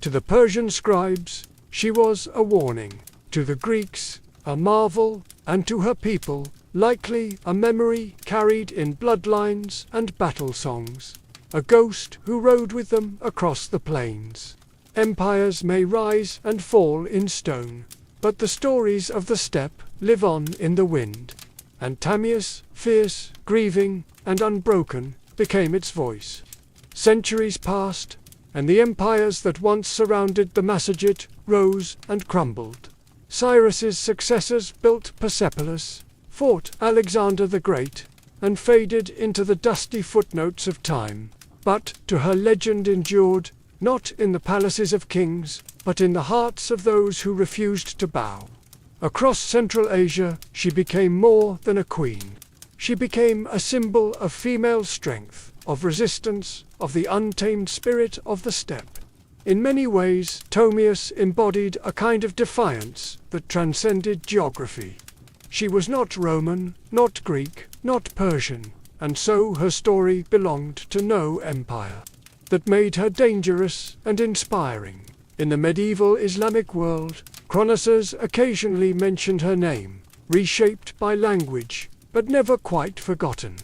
To the Persian scribes, she was a warning. To the Greeks, a marvel, and to her people, likely a memory carried in bloodlines and battle songs. A ghost who rode with them across the plains. Empires may rise and fall in stone, but the stories of the steppe live on in the wind. And Tamias, fierce, grieving, and unbroken, became its voice. Centuries passed, and the empires that once surrounded the Massaget rose and crumbled. Cyrus's successors built Persepolis, fought Alexander the Great, and faded into the dusty footnotes of time. But to her legend endured, not in the palaces of kings, but in the hearts of those who refused to bow. Across Central Asia, she became more than a queen. She became a symbol of female strength, of resistance, of the untamed spirit of the steppe. In many ways, Tomius embodied a kind of defiance that transcended geography. She was not Roman, not Greek, not Persian, and so her story belonged to no empire. That made her dangerous and inspiring. In the medieval Islamic world, chroniclers occasionally mentioned her name, reshaped by language, but never quite forgotten.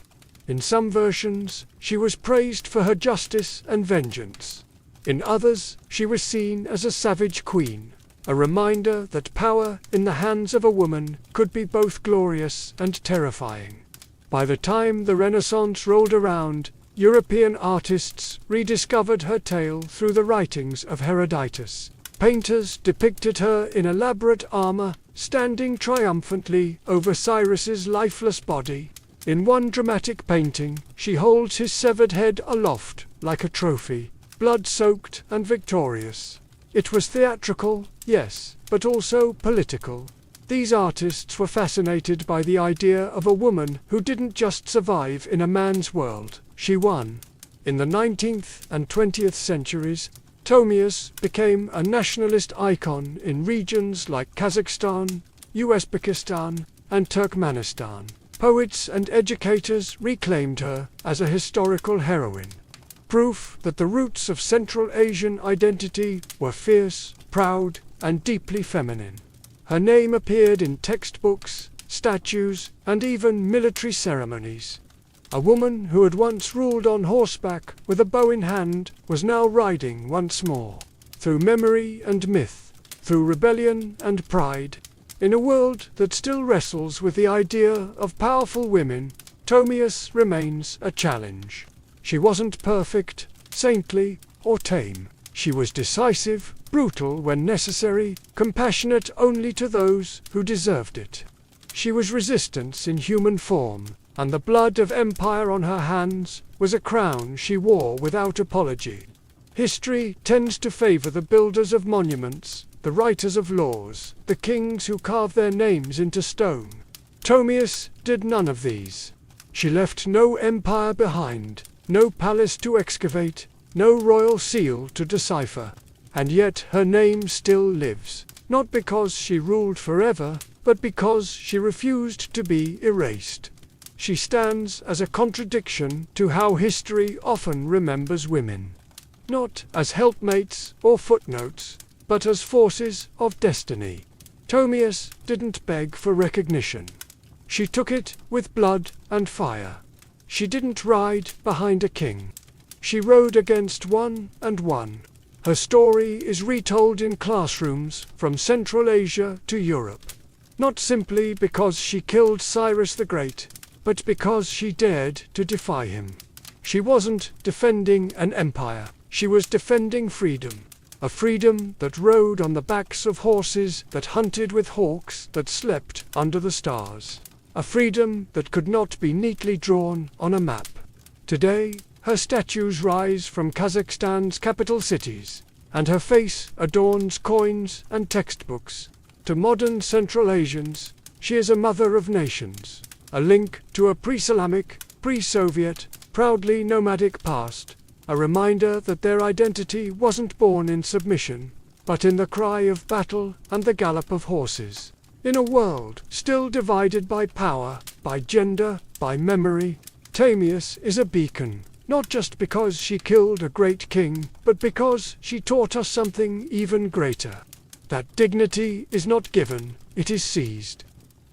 In some versions, she was praised for her justice and vengeance. In others, she was seen as a savage queen, a reminder that power in the hands of a woman could be both glorious and terrifying. By the time the Renaissance rolled around, European artists rediscovered her tale through the writings of Herodotus. Painters depicted her in elaborate armor, standing triumphantly over Cyrus's lifeless body. In one dramatic painting, she holds his severed head aloft, like a trophy, blood-soaked and victorious. It was theatrical, yes, but also political. These artists were fascinated by the idea of a woman who didn't just survive in a man's world, she won. In the 19th and 20th centuries, Tomius became a nationalist icon in regions like Kazakhstan, Uzbekistan, and Turkmenistan. Poets and educators reclaimed her as a historical heroine. Proof that the roots of Central Asian identity were fierce, proud, and deeply feminine. Her name appeared in textbooks, statues, and even military ceremonies. A woman who had once ruled on horseback with a bow in hand was now riding once more. Through memory and myth, through rebellion and pride, In a world that still wrestles with the idea of powerful women, Tomius remains a challenge. She wasn't perfect, saintly, or tame. She was decisive, brutal when necessary, compassionate only to those who deserved it. She was resistance in human form, and the blood of empire on her hands was a crown she wore without apology. History tends to favor the builders of monuments, the writers of laws, the kings who carve their names into stone. Tomius did none of these. She left no empire behind, no palace to excavate, no royal seal to decipher. And yet her name still lives, not because she ruled forever, but because she refused to be erased. She stands as a contradiction to how history often remembers women. Not as helpmates or footnotes, but as forces of destiny. Tomius didn't beg for recognition. She took it with blood and fire. She didn't ride behind a king. She rode against one and won. Her story is retold in classrooms from Central Asia to Europe. Not simply because she killed Cyrus the Great, but because she dared to defy him. She wasn't defending an empire. She was defending freedom. A freedom that rode on the backs of horses, that hunted with hawks, that slept under the stars. A freedom that could not be neatly drawn on a map. Today, her statues rise from Kazakhstan's capital cities, and her face adorns coins and textbooks. To modern Central Asians, she is a mother of nations, a link to a pre-Islamic, pre-Soviet, proudly nomadic past, a reminder that their identity wasn't born in submission, but in the cry of battle and the gallop of horses. In a world still divided by power, by gender, by memory, Tomius is a beacon, not just because she killed a great king, but because she taught us something even greater. That dignity is not given, it is seized.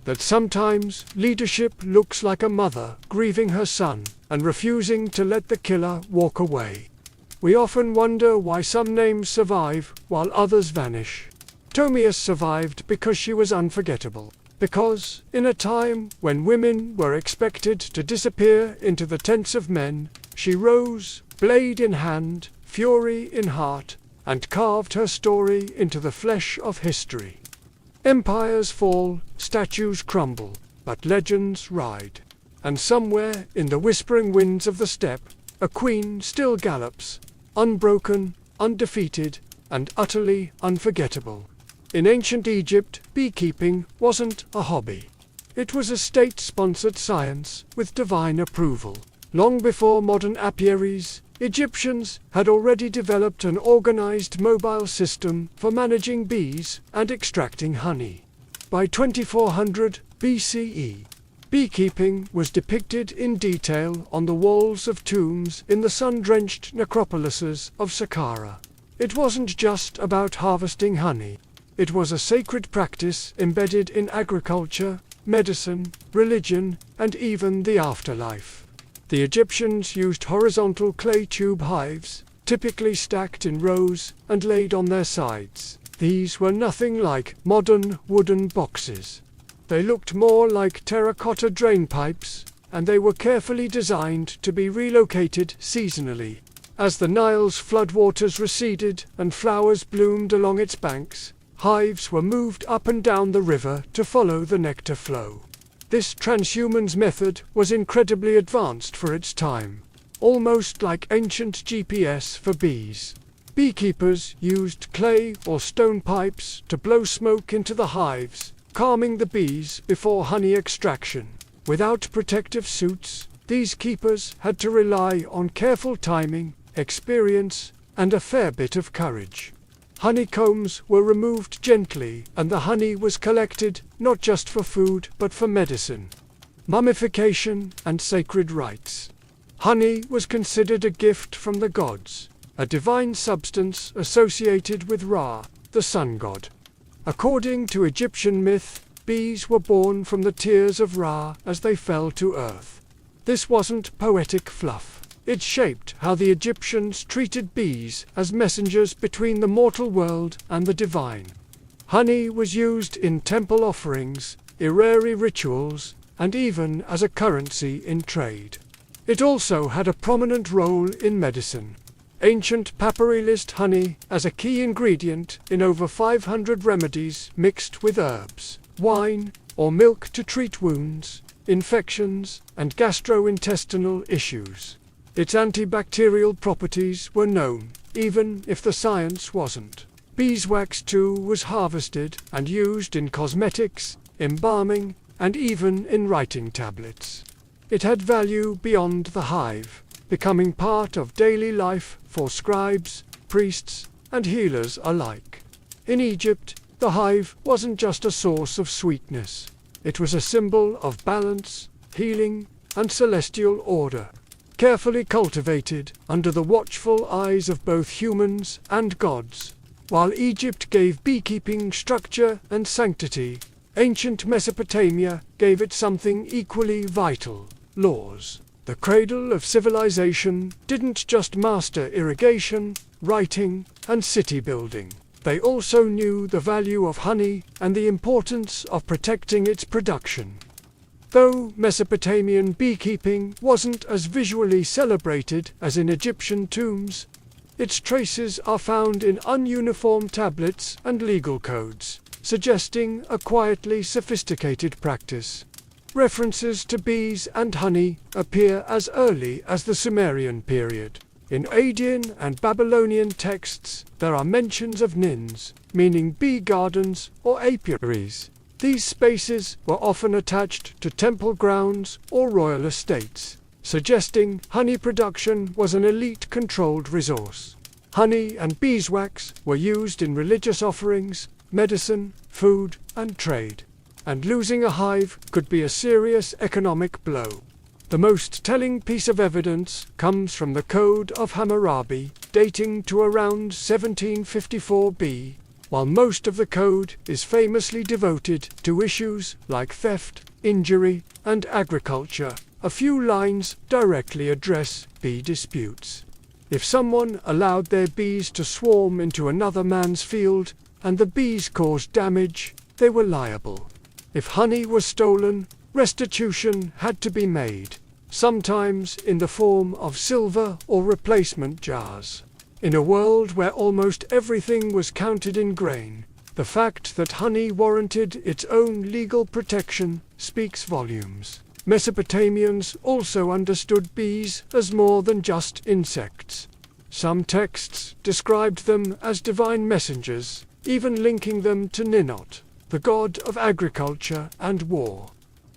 That sometimes leadership looks like a mother grieving her son and refusing to let the killer walk away. We often wonder why some names survive while others vanish. Tomius survived because she was unforgettable. Because, in a time when women were expected to disappear into the tents of men, she rose, blade in hand, fury in heart, and carved her story into the flesh of history. Empires fall, statues crumble, but legends ride. And somewhere in the whispering winds of the steppe, a queen still gallops, unbroken, undefeated, and utterly unforgettable. In ancient Egypt, beekeeping wasn't a hobby. It was a state-sponsored science with divine approval. Long before modern apiaries, Egyptians had already developed an organized mobile system for managing bees and extracting honey. By 2400 BCE, beekeeping was depicted in detail on the walls of tombs in the sun-drenched necropolises of Saqqara. It wasn't just about harvesting honey. It was a sacred practice embedded in agriculture, medicine, religion, and even the afterlife. The Egyptians used horizontal clay tube hives, typically stacked in rows and laid on their sides. These were nothing like modern wooden boxes. They looked more like terracotta drain pipes, and they were carefully designed to be relocated seasonally. As the Nile's floodwaters receded and flowers bloomed along its banks, hives were moved up and down the river to follow the nectar flow. This transhumance method was incredibly advanced for its time, almost like ancient GPS for bees. Beekeepers used clay or stone pipes to blow smoke into the hives, calming the bees before honey extraction. Without protective suits, these keepers had to rely on careful timing, experience, and a fair bit of courage. Honeycombs were removed gently, and the honey was collected not just for food but for medicine, mummification, and sacred rites. Honey was considered a gift from the gods, a divine substance associated with Ra, the sun god. According to Egyptian myth, bees were born from the tears of Ra as they fell to earth. This wasn't poetic fluff. It shaped how the Egyptians treated bees as messengers between the mortal world and the divine. Honey was used in temple offerings, irari rituals, and even as a currency in trade. It also had a prominent role in medicine. Ancient papyri list honey as a key ingredient in over 500 remedies mixed with herbs, wine, or milk to treat wounds, infections, and gastrointestinal issues. Its antibacterial properties were known, even if the science wasn't. Beeswax too was harvested and used in cosmetics, embalming, and even in writing tablets. It had value beyond the hive, becoming part of daily life for scribes, priests, and healers alike. In Egypt, the hive wasn't just a source of sweetness. It was a symbol of balance, healing, and celestial order, carefully cultivated under the watchful eyes of both humans and gods. While Egypt gave beekeeping structure and sanctity, ancient Mesopotamia gave it something equally vital: laws. The cradle of civilization didn't just master irrigation, writing, and city building. They also knew the value of honey and the importance of protecting its production. Though Mesopotamian beekeeping wasn't as visually celebrated as in Egyptian tombs, its traces are found in ununiform tablets and legal codes, suggesting a quietly sophisticated practice. References to bees and honey appear as early as the Sumerian period. In Akkadian and Babylonian texts, there are mentions of nins, meaning bee gardens or apiaries. These spaces were often attached to temple grounds or royal estates, suggesting honey production was an elite-controlled resource. Honey and beeswax were used in religious offerings, medicine, food, and trade. And losing a hive could be a serious economic blow. The most telling piece of evidence comes from the Code of Hammurabi, dating to around 1754 B. While most of the code is famously devoted to issues like theft, injury, and agriculture, a few lines directly address bee disputes. If someone allowed their bees to swarm into another man's field, and the bees caused damage, they were liable. If honey was stolen, restitution had to be made, sometimes in the form of silver or replacement jars. In a world where almost everything was counted in grain, the fact that honey warranted its own legal protection speaks volumes. Mesopotamians also understood bees as more than just insects. Some texts described them as divine messengers, even linking them to Ninot, the god of agriculture and war.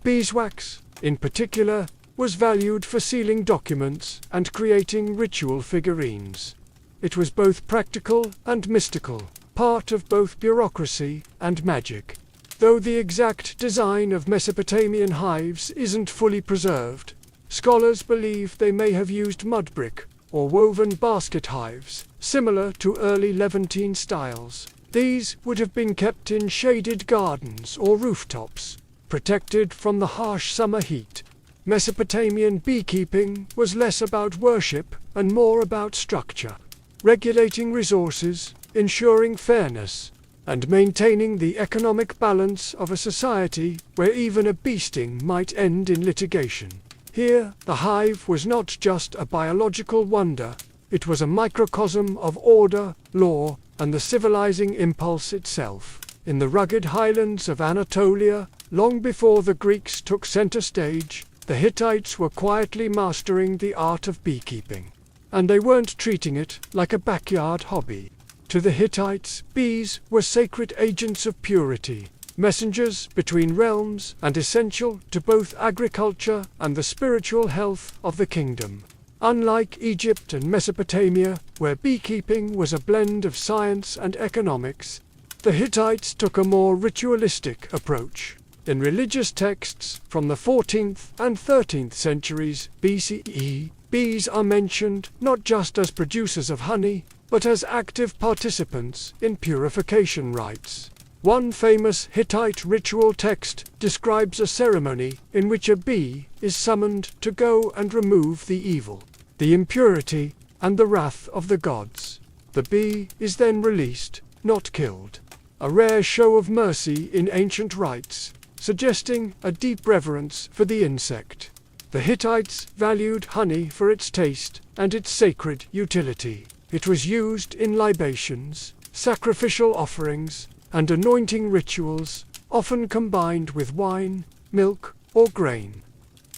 Beeswax, in particular, was valued for sealing documents and creating ritual figurines. It was both practical and mystical, part of both bureaucracy and magic. Though the exact design of Mesopotamian hives isn't fully preserved, scholars believe they may have used mud brick or woven basket hives, similar to early Levantine styles. These would have been kept in shaded gardens or rooftops, protected from the harsh summer heat. Mesopotamian beekeeping was less about worship and more about structure, regulating resources, ensuring fairness, and maintaining the economic balance of a society where even a bee sting might end in litigation. Here, the hive was not just a biological wonder, it was a microcosm of order, law, and the civilizing impulse itself. In the rugged highlands of Anatolia, long before the Greeks took center stage, the Hittites were quietly mastering the art of beekeeping. And they weren't treating it like a backyard hobby. To the Hittites, bees were sacred agents of purity, messengers between realms and essential to both agriculture and the spiritual health of the kingdom. Unlike Egypt and Mesopotamia, where beekeeping was a blend of science and economics, the Hittites took a more ritualistic approach. In religious texts from the 14th and 13th centuries BCE, bees are mentioned not just as producers of honey, but as active participants in purification rites. One famous Hittite ritual text describes a ceremony in which a bee is summoned to go and remove the evil, the impurity, and the wrath of the gods. The bee is then released, not killed. a rare show of mercy in ancient rites, suggesting a deep reverence for the insect. The Hittites valued honey for its taste and its sacred utility. It was used in libations, sacrificial offerings, and anointing rituals, often combined with wine, milk, or grain.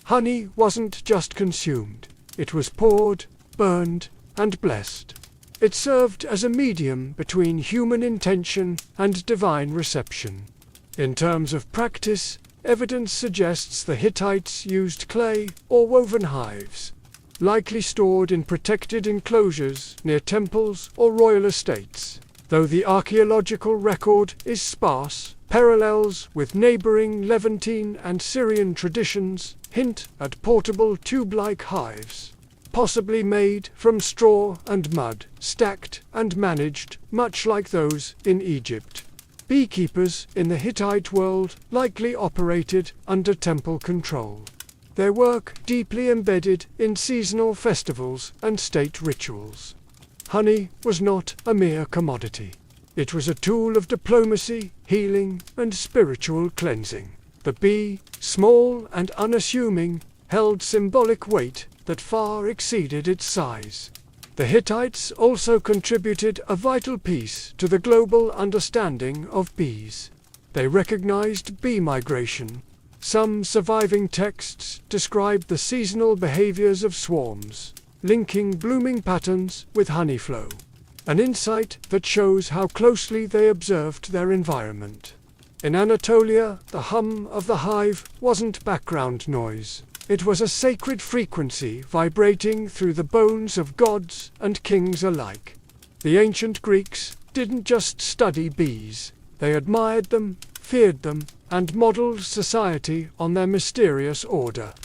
Honey wasn't just consumed, it was poured, burned, and blessed. It served as a medium between human intention and divine reception. In terms of practice, evidence suggests the Hittites used clay or woven hives, likely stored in protected enclosures near temples or royal estates. Though the archaeological record is sparse, parallels with neighboring Levantine and Syrian traditions hint at portable tube-like hives, possibly made from straw and mud, stacked and managed much like those in Egypt. Beekeepers in the Hittite world likely operated under temple control, their work deeply embedded in seasonal festivals and state rituals. Honey was not a mere commodity. It was a tool of diplomacy, healing, and spiritual cleansing. The bee, small and unassuming, held symbolic weight that far exceeded its size. The Hittites also contributed a vital piece to the global understanding of bees. They recognized bee migration. Some surviving texts describe the seasonal behaviors of swarms, linking blooming patterns with honey flow, an insight that shows how closely they observed their environment. In Anatolia, the hum of the hive wasn't background noise. It was a sacred frequency vibrating through the bones of gods and kings alike. The ancient Greeks didn't just study bees. They admired them, feared them, and modeled society on their mysterious order.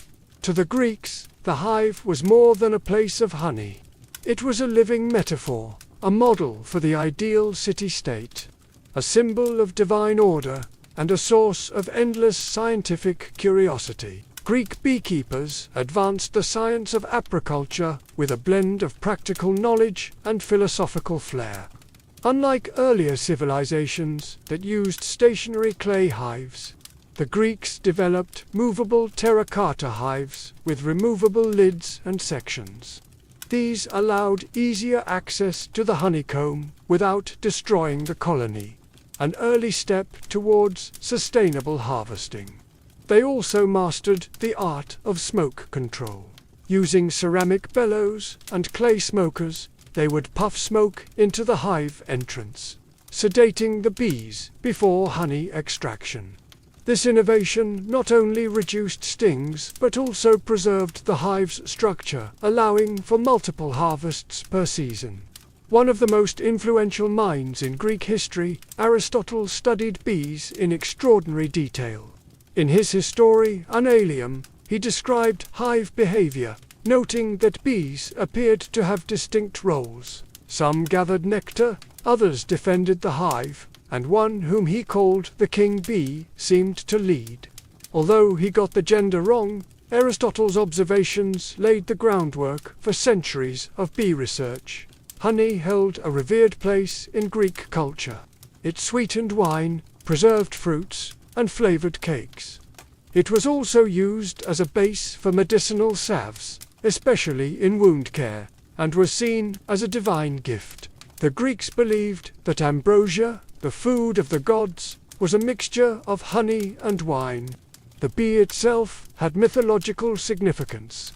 To the Greeks, the hive was more than a place of honey. It was a living metaphor, a model for the ideal city-state, a symbol of divine order, and a source of endless scientific curiosity. Greek beekeepers advanced the science of apiculture with a blend of practical knowledge and philosophical flair. Unlike earlier civilizations that used stationary clay hives, the Greeks developed movable terracotta hives with removable lids and sections. These allowed easier access to the honeycomb without destroying the colony, an early step towards sustainable harvesting. They also mastered the art of smoke control. Using ceramic bellows and clay smokers, they would puff smoke into the hive entrance, sedating the bees before honey extraction. This innovation not only reduced stings but also preserved the hive's structure, allowing for multiple harvests per season. One of the most influential minds in Greek history, Aristotle studied bees in extraordinary detail. In his History Unalium, he described hive behavior, noting that bees appeared to have distinct roles. Some gathered nectar, others defended the hive, and one whom he called the king bee seemed to lead. Although he got the gender wrong, Aristotle's observations laid the groundwork for centuries of bee research. Honey held a revered place in Greek culture. It sweetened wine, preserved fruits, and flavored cakes. It was also used as a base for medicinal salves, especially in wound care, and was seen as a divine gift. The Greeks believed that ambrosia, the food of the gods, was a mixture of honey and wine. The bee itself had mythological significance.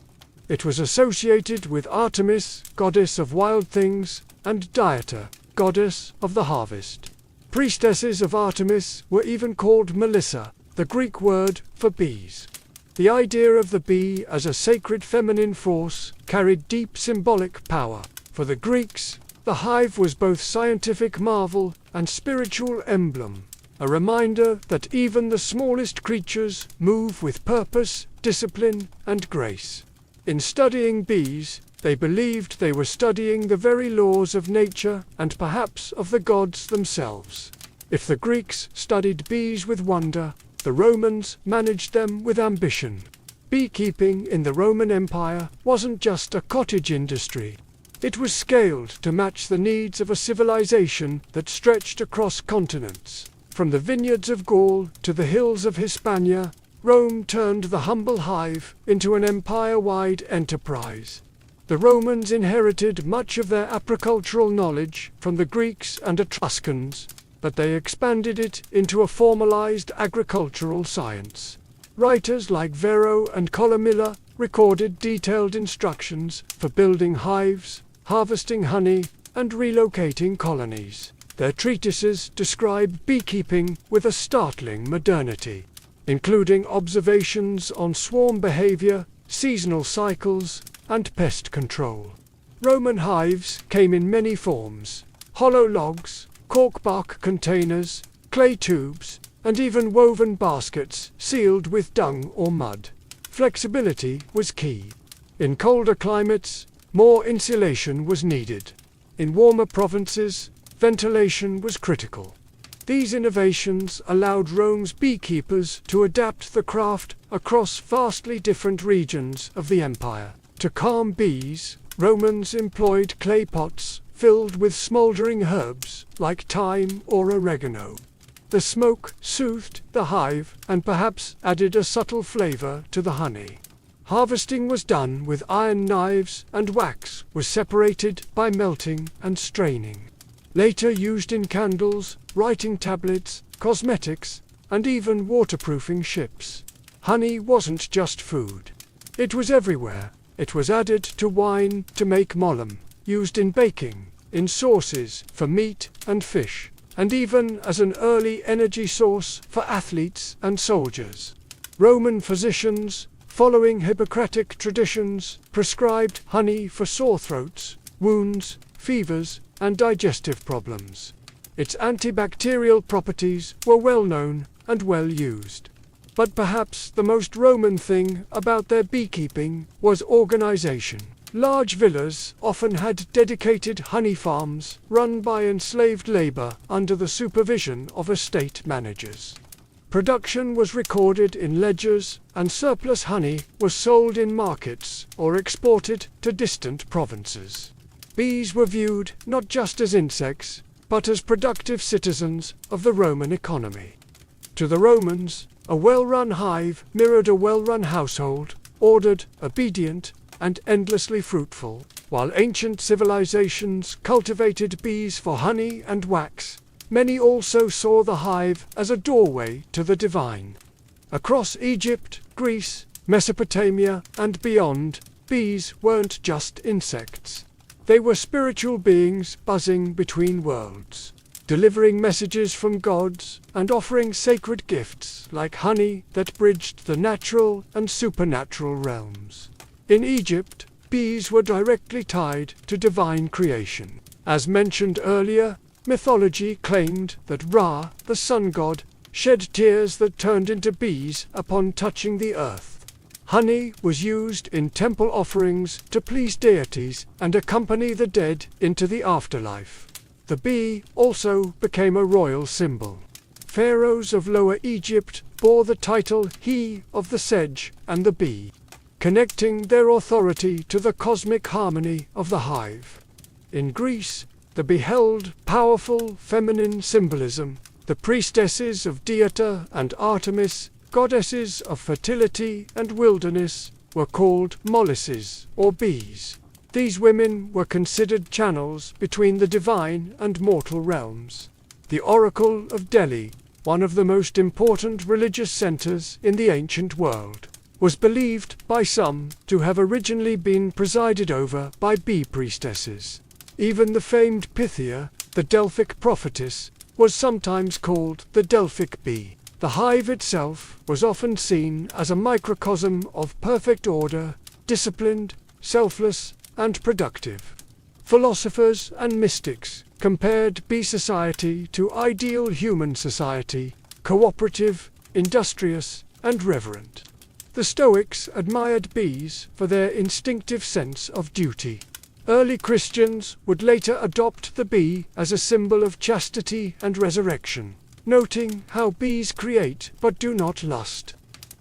It was associated with Artemis, goddess of wild things, and Dieta, goddess of the harvest. Priestesses of Artemis were even called Melissa, the Greek word for bees. The idea of the bee as a sacred feminine force carried deep symbolic power. For the Greeks, the hive was both scientific marvel and spiritual emblem, a reminder that even the smallest creatures move with purpose, discipline, and grace. In studying bees, they believed they were studying the very laws of nature and perhaps of the gods themselves. If the Greeks studied bees with wonder, the Romans managed them with ambition. Beekeeping in the Roman Empire wasn't just a cottage industry. It was scaled to match the needs of a civilization that stretched across continents. From the vineyards of Gaul to the hills of Hispania, Rome turned the humble hive into an empire-wide enterprise. The Romans inherited much of their apicultural knowledge from the Greeks and Etruscans, but they expanded it into a formalized agricultural science. Writers like Varro and Columella recorded detailed instructions for building hives, harvesting honey, and relocating colonies. Their treatises describe beekeeping with a startling modernity, including observations on swarm behavior, seasonal cycles, and pest control. Roman hives came in many forms: hollow logs, corkbark containers, clay tubes, and even woven baskets sealed with dung or mud. Flexibility was key. In colder climates, more insulation was needed. In warmer provinces, ventilation was critical. These innovations allowed Rome's beekeepers to adapt the craft across vastly different regions of the empire. To calm bees, Romans employed clay pots filled with smoldering herbs like thyme or oregano. The smoke soothed the hive and perhaps added a subtle flavor to the honey. Harvesting was done with iron knives, and wax was separated by melting and straining. Later used in candles, writing tablets, cosmetics, and even waterproofing ships. Honey wasn't just food. It was everywhere. It was added to wine to make mollum, used in baking, in sauces for meat and fish, and even as an early energy source for athletes and soldiers. Roman physicians, following Hippocratic traditions, prescribed honey for sore throats, wounds, fevers, and digestive problems. Its antibacterial properties were well known and well used. But perhaps the most Roman thing about their beekeeping was organization. Large villas often had dedicated honey farms run by enslaved labor under the supervision of estate managers. Production was recorded in ledgers, and surplus honey was sold in markets or exported to distant provinces. Bees were viewed not just as insects, but as productive citizens of the Roman economy. To the Romans, a well-run hive mirrored a well-run household, ordered, obedient, and endlessly fruitful. While ancient civilizations cultivated bees for honey and wax, many also saw the hive as a doorway to the divine. Across Egypt, Greece, Mesopotamia, and beyond, bees weren't just insects. They were spiritual beings buzzing between worlds, delivering messages from gods and offering sacred gifts like honey that bridged the natural and supernatural realms. In Egypt, bees were directly tied to divine creation. As mentioned earlier, mythology claimed that Ra, the sun god, shed tears that turned into bees upon touching the earth. Honey was used in temple offerings to please deities and accompany the dead into the afterlife. The bee also became a royal symbol. Pharaohs of Lower Egypt bore the title He of the Sedge and the Bee, connecting their authority to the cosmic harmony of the hive. In Greece, the bee held powerful feminine symbolism. The priestesses of Demeter and Artemis, goddesses of fertility and wilderness, were called mollises, or bees. These women were considered channels between the divine and mortal realms. The Oracle of Delhi, one of the most important religious centers in the ancient world, was believed by some to have originally been presided over by bee priestesses. Even the famed Pythia, the Delphic prophetess, was sometimes called the Delphic bee. The hive itself was often seen as a microcosm of perfect order, disciplined, selfless, and productive. Philosophers and mystics compared bee society to ideal human society, cooperative, industrious, and reverent. The Stoics admired bees for their instinctive sense of duty. Early Christians would later adopt the bee as a symbol of chastity and resurrection, noting how bees create but do not lust.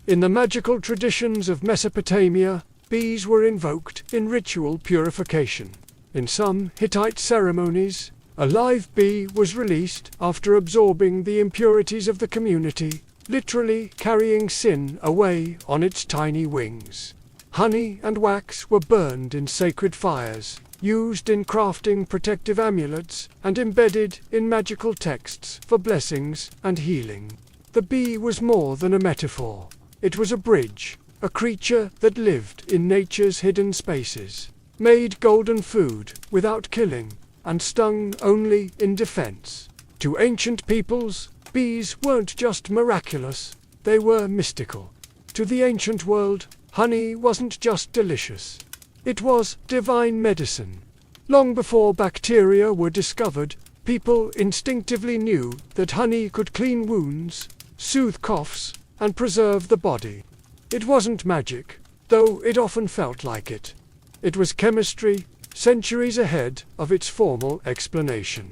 In the magical traditions of Mesopotamia, bees were invoked in ritual purification. In some Hittite ceremonies, a live bee was released after absorbing the impurities of the community, literally carrying sin away on its tiny wings. Honey and wax were burned in sacred fires, used in crafting protective amulets, and embedded in magical texts for blessings and healing. The bee was more than a metaphor. It was a bridge, a creature that lived in nature's hidden spaces, made golden food without killing, and stung only in defense. To ancient peoples, bees weren't just miraculous, they were mystical. To the ancient world, honey wasn't just delicious. It was divine medicine. Long before bacteria were discovered, people instinctively knew that honey could clean wounds, soothe coughs, and preserve the body. It wasn't magic, though it often felt like it. It was chemistry, centuries ahead of its formal explanation.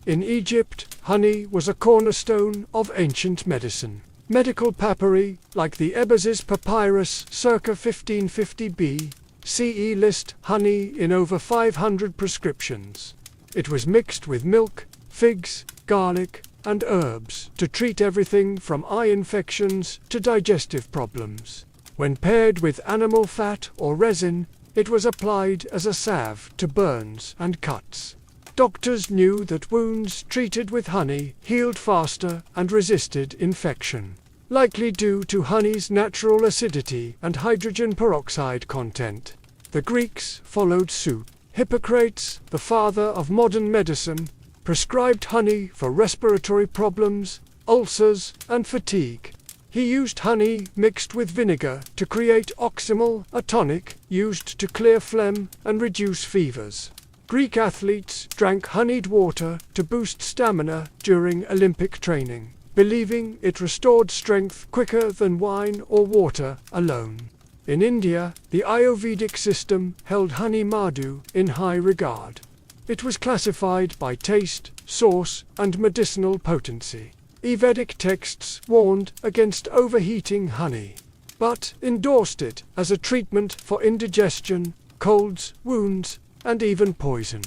In Egypt, honey was a cornerstone of ancient medicine. Medical papyri, like the Ebers Papyrus circa 1550 BCE, list honey in over 500 prescriptions. It was mixed with milk, figs, garlic, and herbs to treat everything from eye infections to digestive problems. When paired with animal fat or resin, it was applied as a salve to burns and cuts. Doctors knew that wounds treated with honey healed faster and resisted infection, likely due to honey's natural acidity and hydrogen peroxide content. The Greeks followed suit. Hippocrates, the father of modern medicine, prescribed honey for respiratory problems, ulcers, and fatigue. He used honey mixed with vinegar to create oxymel, a tonic used to clear phlegm and reduce fevers. Greek athletes drank honeyed water to boost stamina during Olympic training, believing it restored strength quicker than wine or water alone. In India, the Ayurvedic system held honey madhu in high regard. It was classified by taste, source, and medicinal potency. Vedic texts warned against overheating honey, but endorsed it as a treatment for indigestion, colds, wounds, and even poison.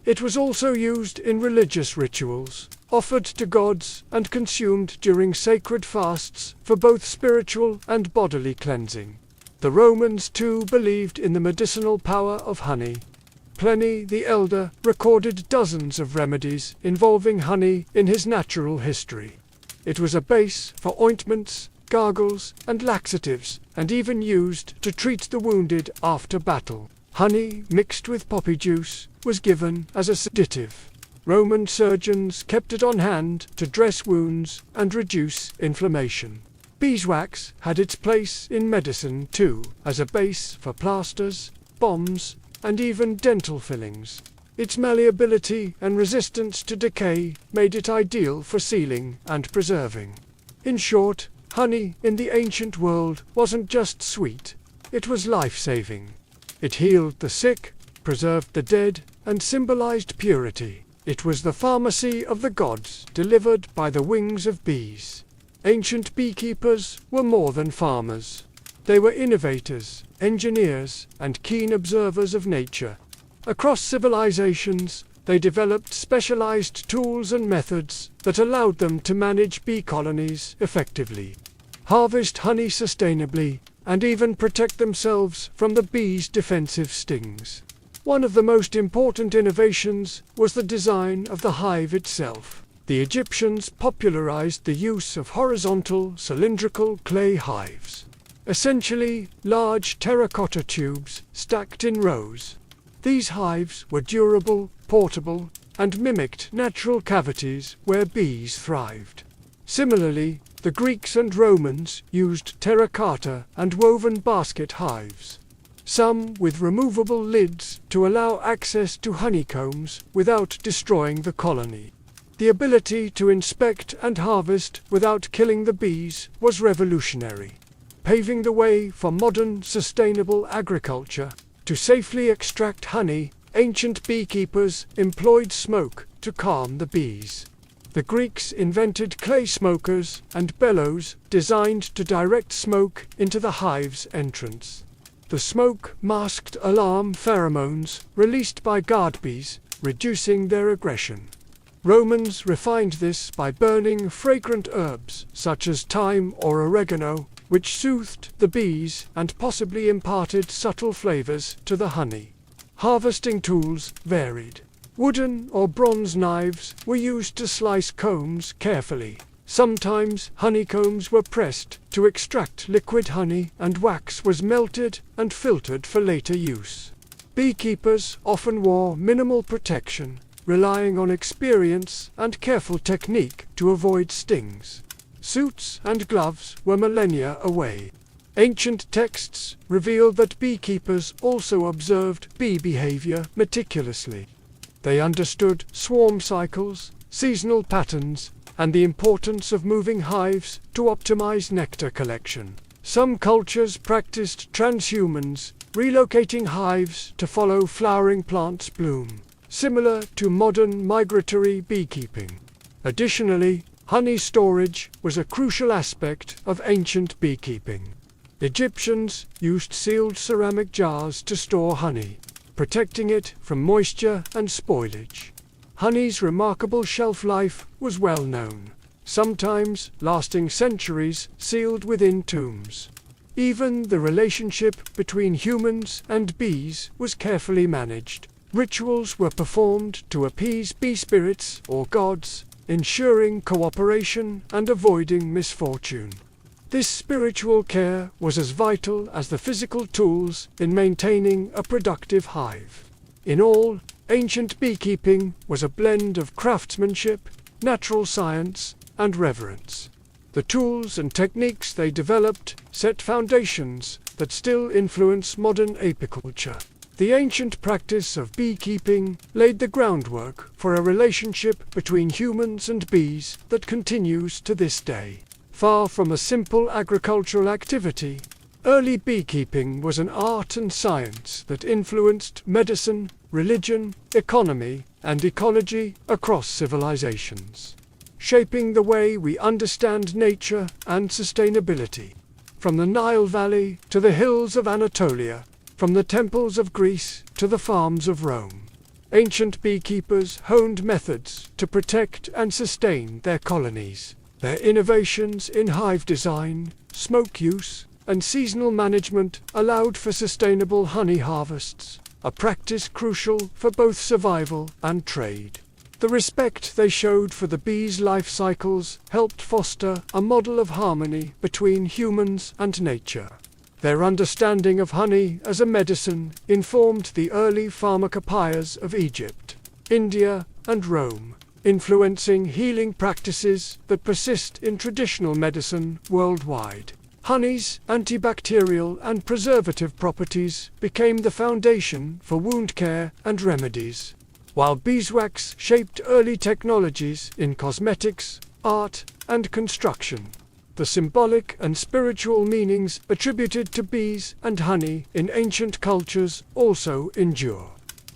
It was also used in religious rituals, offered to gods, and consumed during sacred fasts for both spiritual and bodily cleansing. The Romans too believed in the medicinal power of honey. Pliny the Elder recorded dozens of remedies involving honey in his natural history. It was a base for ointments, gargles, and laxatives, and even used to treat the wounded after battle. Honey mixed with poppy juice was given as a sedative. Roman surgeons kept it on hand to dress wounds and reduce inflammation. Beeswax had its place in medicine too, as a base for plasters, bombs, and even dental fillings. Its malleability and resistance to decay made it ideal for sealing and preserving. In short, honey in the ancient world wasn't just sweet, it was life-saving. It healed the sick, preserved the dead, and symbolized purity. It was the pharmacy of the gods, delivered by the wings of bees. Ancient beekeepers were more than farmers. They were innovators, engineers, and keen observers of nature. Across civilizations, they developed specialized tools and methods that allowed them to manage bee colonies effectively, harvest honey sustainably, and even protect themselves from the bees' defensive stings. One of the most important innovations was the design of the hive itself. The Egyptians popularized the use of horizontal, cylindrical clay hives, essentially large terracotta tubes stacked in rows. These hives were durable, portable, and mimicked natural cavities where bees thrived. Similarly, the Greeks and Romans used terracotta and woven basket hives, some with removable lids to allow access to honeycombs without destroying the colony. The ability to inspect and harvest without killing the bees was revolutionary, paving the way for modern sustainable agriculture. To safely extract honey, ancient beekeepers employed smoke to calm the bees. The Greeks invented clay smokers and bellows designed to direct smoke into the hive's entrance. The smoke masked alarm pheromones released by guard bees, reducing their aggression. Romans refined this by burning fragrant herbs such as thyme or oregano, which soothed the bees and possibly imparted subtle flavors to the honey. Harvesting tools varied. Wooden or bronze knives were used to slice combs carefully. Sometimes honeycombs were pressed to extract liquid honey, and wax was melted and filtered for later use. Beekeepers often wore minimal protection, relying on experience and careful technique to avoid stings. Suits and gloves were millennia away. Ancient texts reveal that beekeepers also observed bee behavior meticulously. They understood swarm cycles, seasonal patterns, and the importance of moving hives to optimize nectar collection. Some cultures practiced transhumance, relocating hives to follow flowering plants' bloom, similar to modern migratory beekeeping. Additionally, honey storage was a crucial aspect of ancient beekeeping. Egyptians used sealed ceramic jars to store honey, protecting it from moisture and spoilage. Honey's remarkable shelf life was well known, sometimes lasting centuries sealed within tombs. Even the relationship between humans and bees was carefully managed. Rituals were performed to appease bee spirits or gods, ensuring cooperation and avoiding misfortune. This spiritual care was as vital as the physical tools in maintaining a productive hive. In all, ancient beekeeping was a blend of craftsmanship, natural science, and reverence. The tools and techniques they developed set foundations that still influence modern apiculture. The ancient practice of beekeeping laid the groundwork for a relationship between humans and bees that continues to this day. Far from a simple agricultural activity, early beekeeping was an art and science that influenced medicine, religion, economy, and ecology across civilizations, shaping the way we understand nature and sustainability. From the Nile Valley to the hills of Anatolia, from the temples of Greece to the farms of Rome, ancient beekeepers honed methods to protect and sustain their colonies. Their innovations in hive design, smoke use, and seasonal management allowed for sustainable honey harvests, a practice crucial for both survival and trade. The respect they showed for the bees' life cycles helped foster a model of harmony between humans and nature. Their understanding of honey as a medicine informed the early pharmacopoeias of Egypt, India, and Rome, influencing healing practices that persist in traditional medicine worldwide. Honey's antibacterial and preservative properties became the foundation for wound care and remedies, while beeswax shaped early technologies in cosmetics, art, and construction. The symbolic and spiritual meanings attributed to bees and honey in ancient cultures also endure.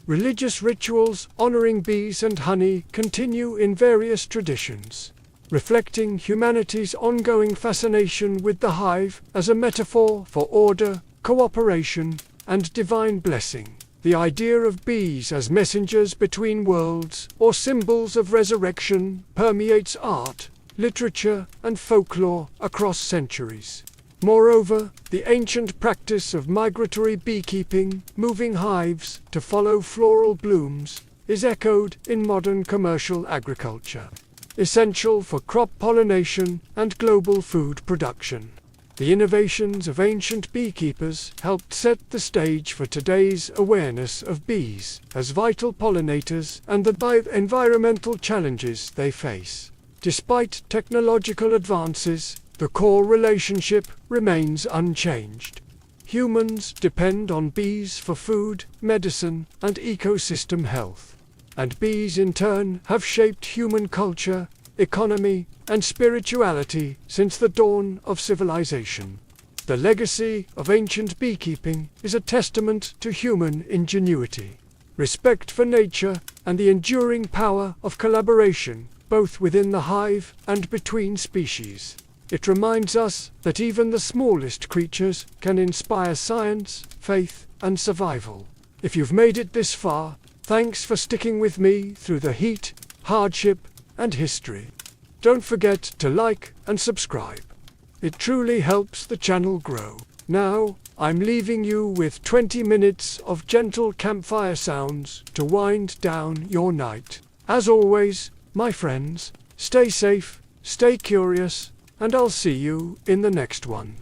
Religious rituals honoring bees and honey continue in various traditions, reflecting humanity's ongoing fascination with the hive as a metaphor for order, cooperation, and divine blessing. The idea of bees as messengers between worlds or symbols of resurrection permeates art, literature, and folklore across centuries. Moreover, the ancient practice of migratory beekeeping, moving hives to follow floral blooms, is echoed in modern commercial agriculture, essential for crop pollination and global food production. The innovations of ancient beekeepers helped set the stage for today's awareness of bees as vital pollinators and the environmental challenges they face. Despite technological advances, the core relationship remains unchanged. Humans depend on bees for food, medicine, and ecosystem health. And bees in turn have shaped human culture, economy, and spirituality since the dawn of civilization. The legacy of ancient beekeeping is a testament to human ingenuity, respect for nature, and the enduring power of collaboration, both within the hive and between species. It reminds us that even the smallest creatures can inspire science, faith, and survival. If you've made it this far, thanks for sticking with me through the heat, hardship, and history. Don't forget to like and subscribe. It truly helps the channel grow. Now, I'm leaving you with 20 minutes of gentle campfire sounds to wind down your night. As always, my friends, stay safe, stay curious, and I'll see you in the next one.